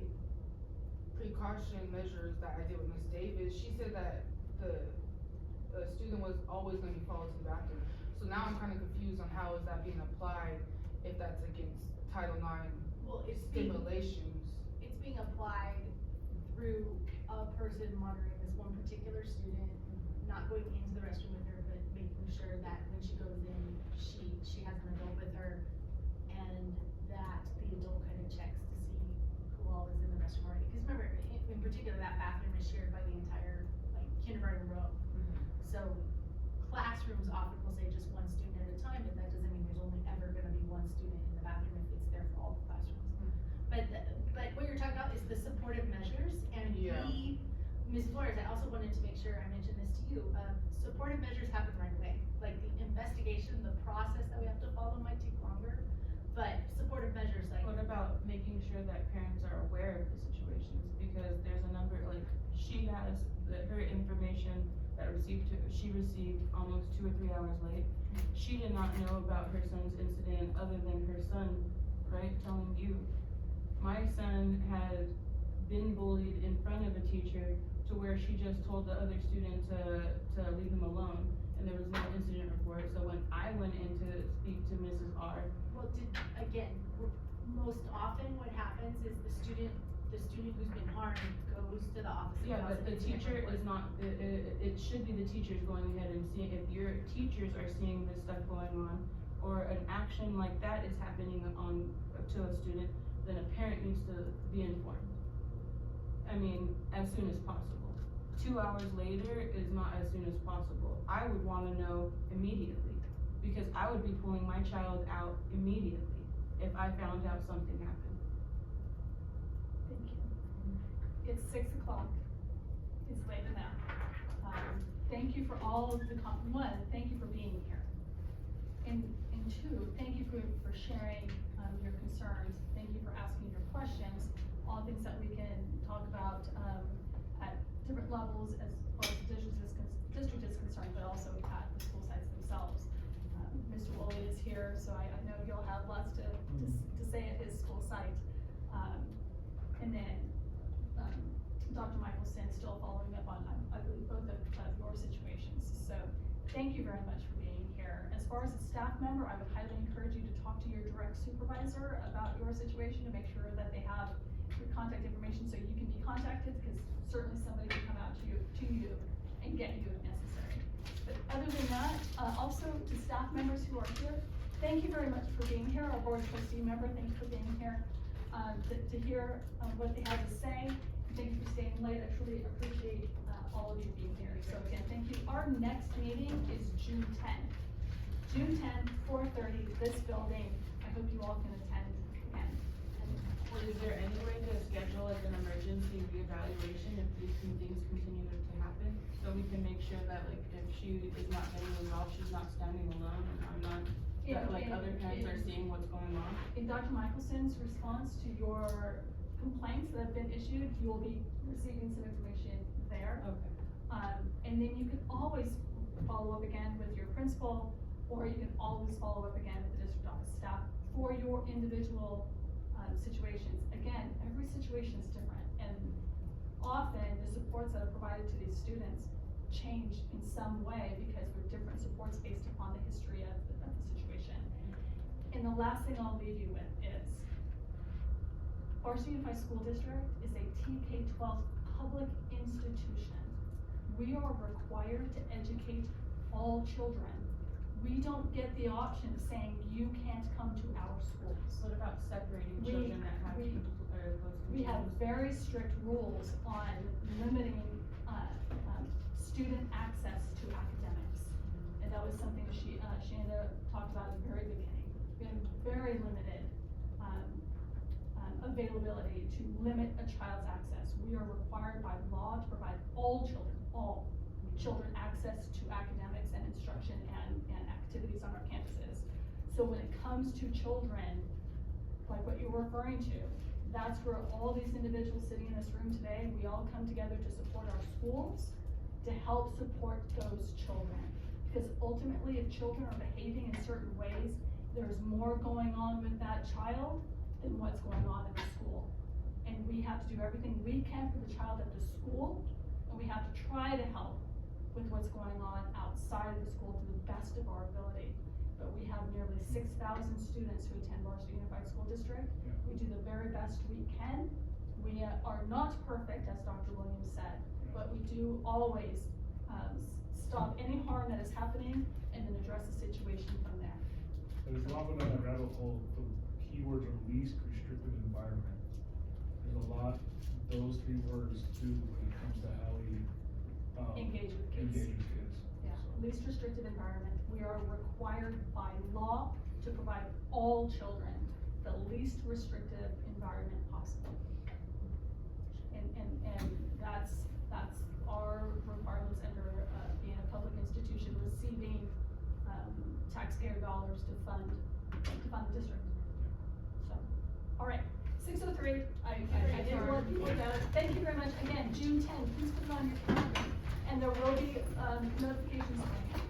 precaution measures that I did with Miss Davis, she said that the student was always gonna be followed to the bathroom. So now I'm kinda confused on how is that being applied if that's against Title IX Well, it's being stipulations. applied through a person monitoring this one particular student, not going into the restroom with her, but making sure that when she goes in, she has an adult with her, and that the adult kind of checks to see who all is in the restroom already. Cause remember, in particular, that bathroom is shared by the entire, like, kindergarten row. So classrooms often will say just one student at a time, but that doesn't mean there's only ever gonna be one student in the bathroom if it's there for all the classrooms. But what you're talking about is the supportive measures, and Yeah. Ms. Flores, I also wanted to make sure I mentioned this to you, supportive measures happen right away. Like the investigation, the process that we have to follow might take longer, but supportive measures like. What about making sure that parents are aware of the situations, because there's a number, like, she has her information that she received almost 2 or 3 hours late. She did not know about her son's incident other than her son, right, telling you. My son had been bullied in front of a teacher to where she just told the other student to leave him alone, and there was no incident report. So when I went in to speak to Mrs. R, Well, most often what happens is the student who's been harmed goes to the office. and yeah, files but an the incident teacher report. is not, it should be the teachers going ahead and seeing, if your teachers are seeing this stuff going on, or an action like that is happening to a student, then a parent needs to be informed. I mean, as soon as possible. 2 hours later is not as soon as possible. I would wanna know immediately, because I would be pulling my child out immediately if I found out something happened. Thank you. It's 6 o'clock. It's late enough. Thank you for all of the, one, thank you for being here. And two, thank you for sharing, your concerns. Thank you for asking your questions, all things that we can talk about, at different levels as far as the district is concerned, but also at the school sites themselves. Mr. Woolley is here, so I know you'll have lots to say at his school site. And then, Dr. Michelson still following up on, I believe, both of your situations. So, thank you very much for being here. As far as a staff member, I would highly encourage you to talk to your direct supervisor about your situation to make sure that they have your contact information so you can be contacted, because certainly somebody can come out to you and get you if necessary. But other than that, also to staff members who are here, thank you very much for being here. Our board trustee member, thank you for being here, to hear what they have to say. Thank you for staying late. I truly appreciate all of you being here. So again, thank you. Our next meeting is June 10th. June 10th, 4:30, this building. I hope you all can attend again. Is there any way to schedule like an emergency reevaluation if these two things continue to happen? So we can make sure that like if she is not getting resolved, she's not standing alone, and I'm not, that like other parents are seeing what's going on? In Dr. Michelson's response to your complaints that have been issued, you will be receiving some information there. Okay. And then you can always follow up again with your principal, or you can always follow up again with the district office staff for your individual situations. Again, every situation is different, and often the supports that are provided to these students change in some way because they're different supports based upon the history of the situation. And the last thing I'll leave you with is Barstow Unified School District is a TK-12 public institution. We are required to educate all children. We don't get the option of saying you can't come to our schools. What about separating children that have We have very strict rules on limiting, student access to academics. And that was something Shanda talked about at the very beginning. We been very limited, availability to limit a child's access. We are required by law to provide all children access to academics and instruction and activities on our campuses. So when it comes to children, like what you're referring to, that's where all these individuals sitting in this room today, we all come together to support our schools, to help support those children. Because ultimately, if children are behaving in certain ways, there's more going on with that child than what's going on in the school. And we have to do everything we can for the child at the school, and we have to try to help with what's going on outside of the school to the best of our ability. But we have nearly 6,000 students who attend Barstow Unified School District. Yeah. We do the very best we can. We are not perfect, as Dr. Williams said, but we do always stop any harm that is happening and then address the situation from there. But if you want to go down that rabbit hole, the keywords are least restrictive environment. There's a lot, those three words too, when it comes to how we, Engage with kids. engage with kids. Yeah, So, least restrictive environment. We are required by law to provide all children the least restrictive environment possible. And that's our requirements under, being a public institution receiving, taxpayer dollars to fund the district. So, all right, 6:03, I did want people to, thank you very much. Again, June 10th, please put it on your calendar. And there will be, notifications coming.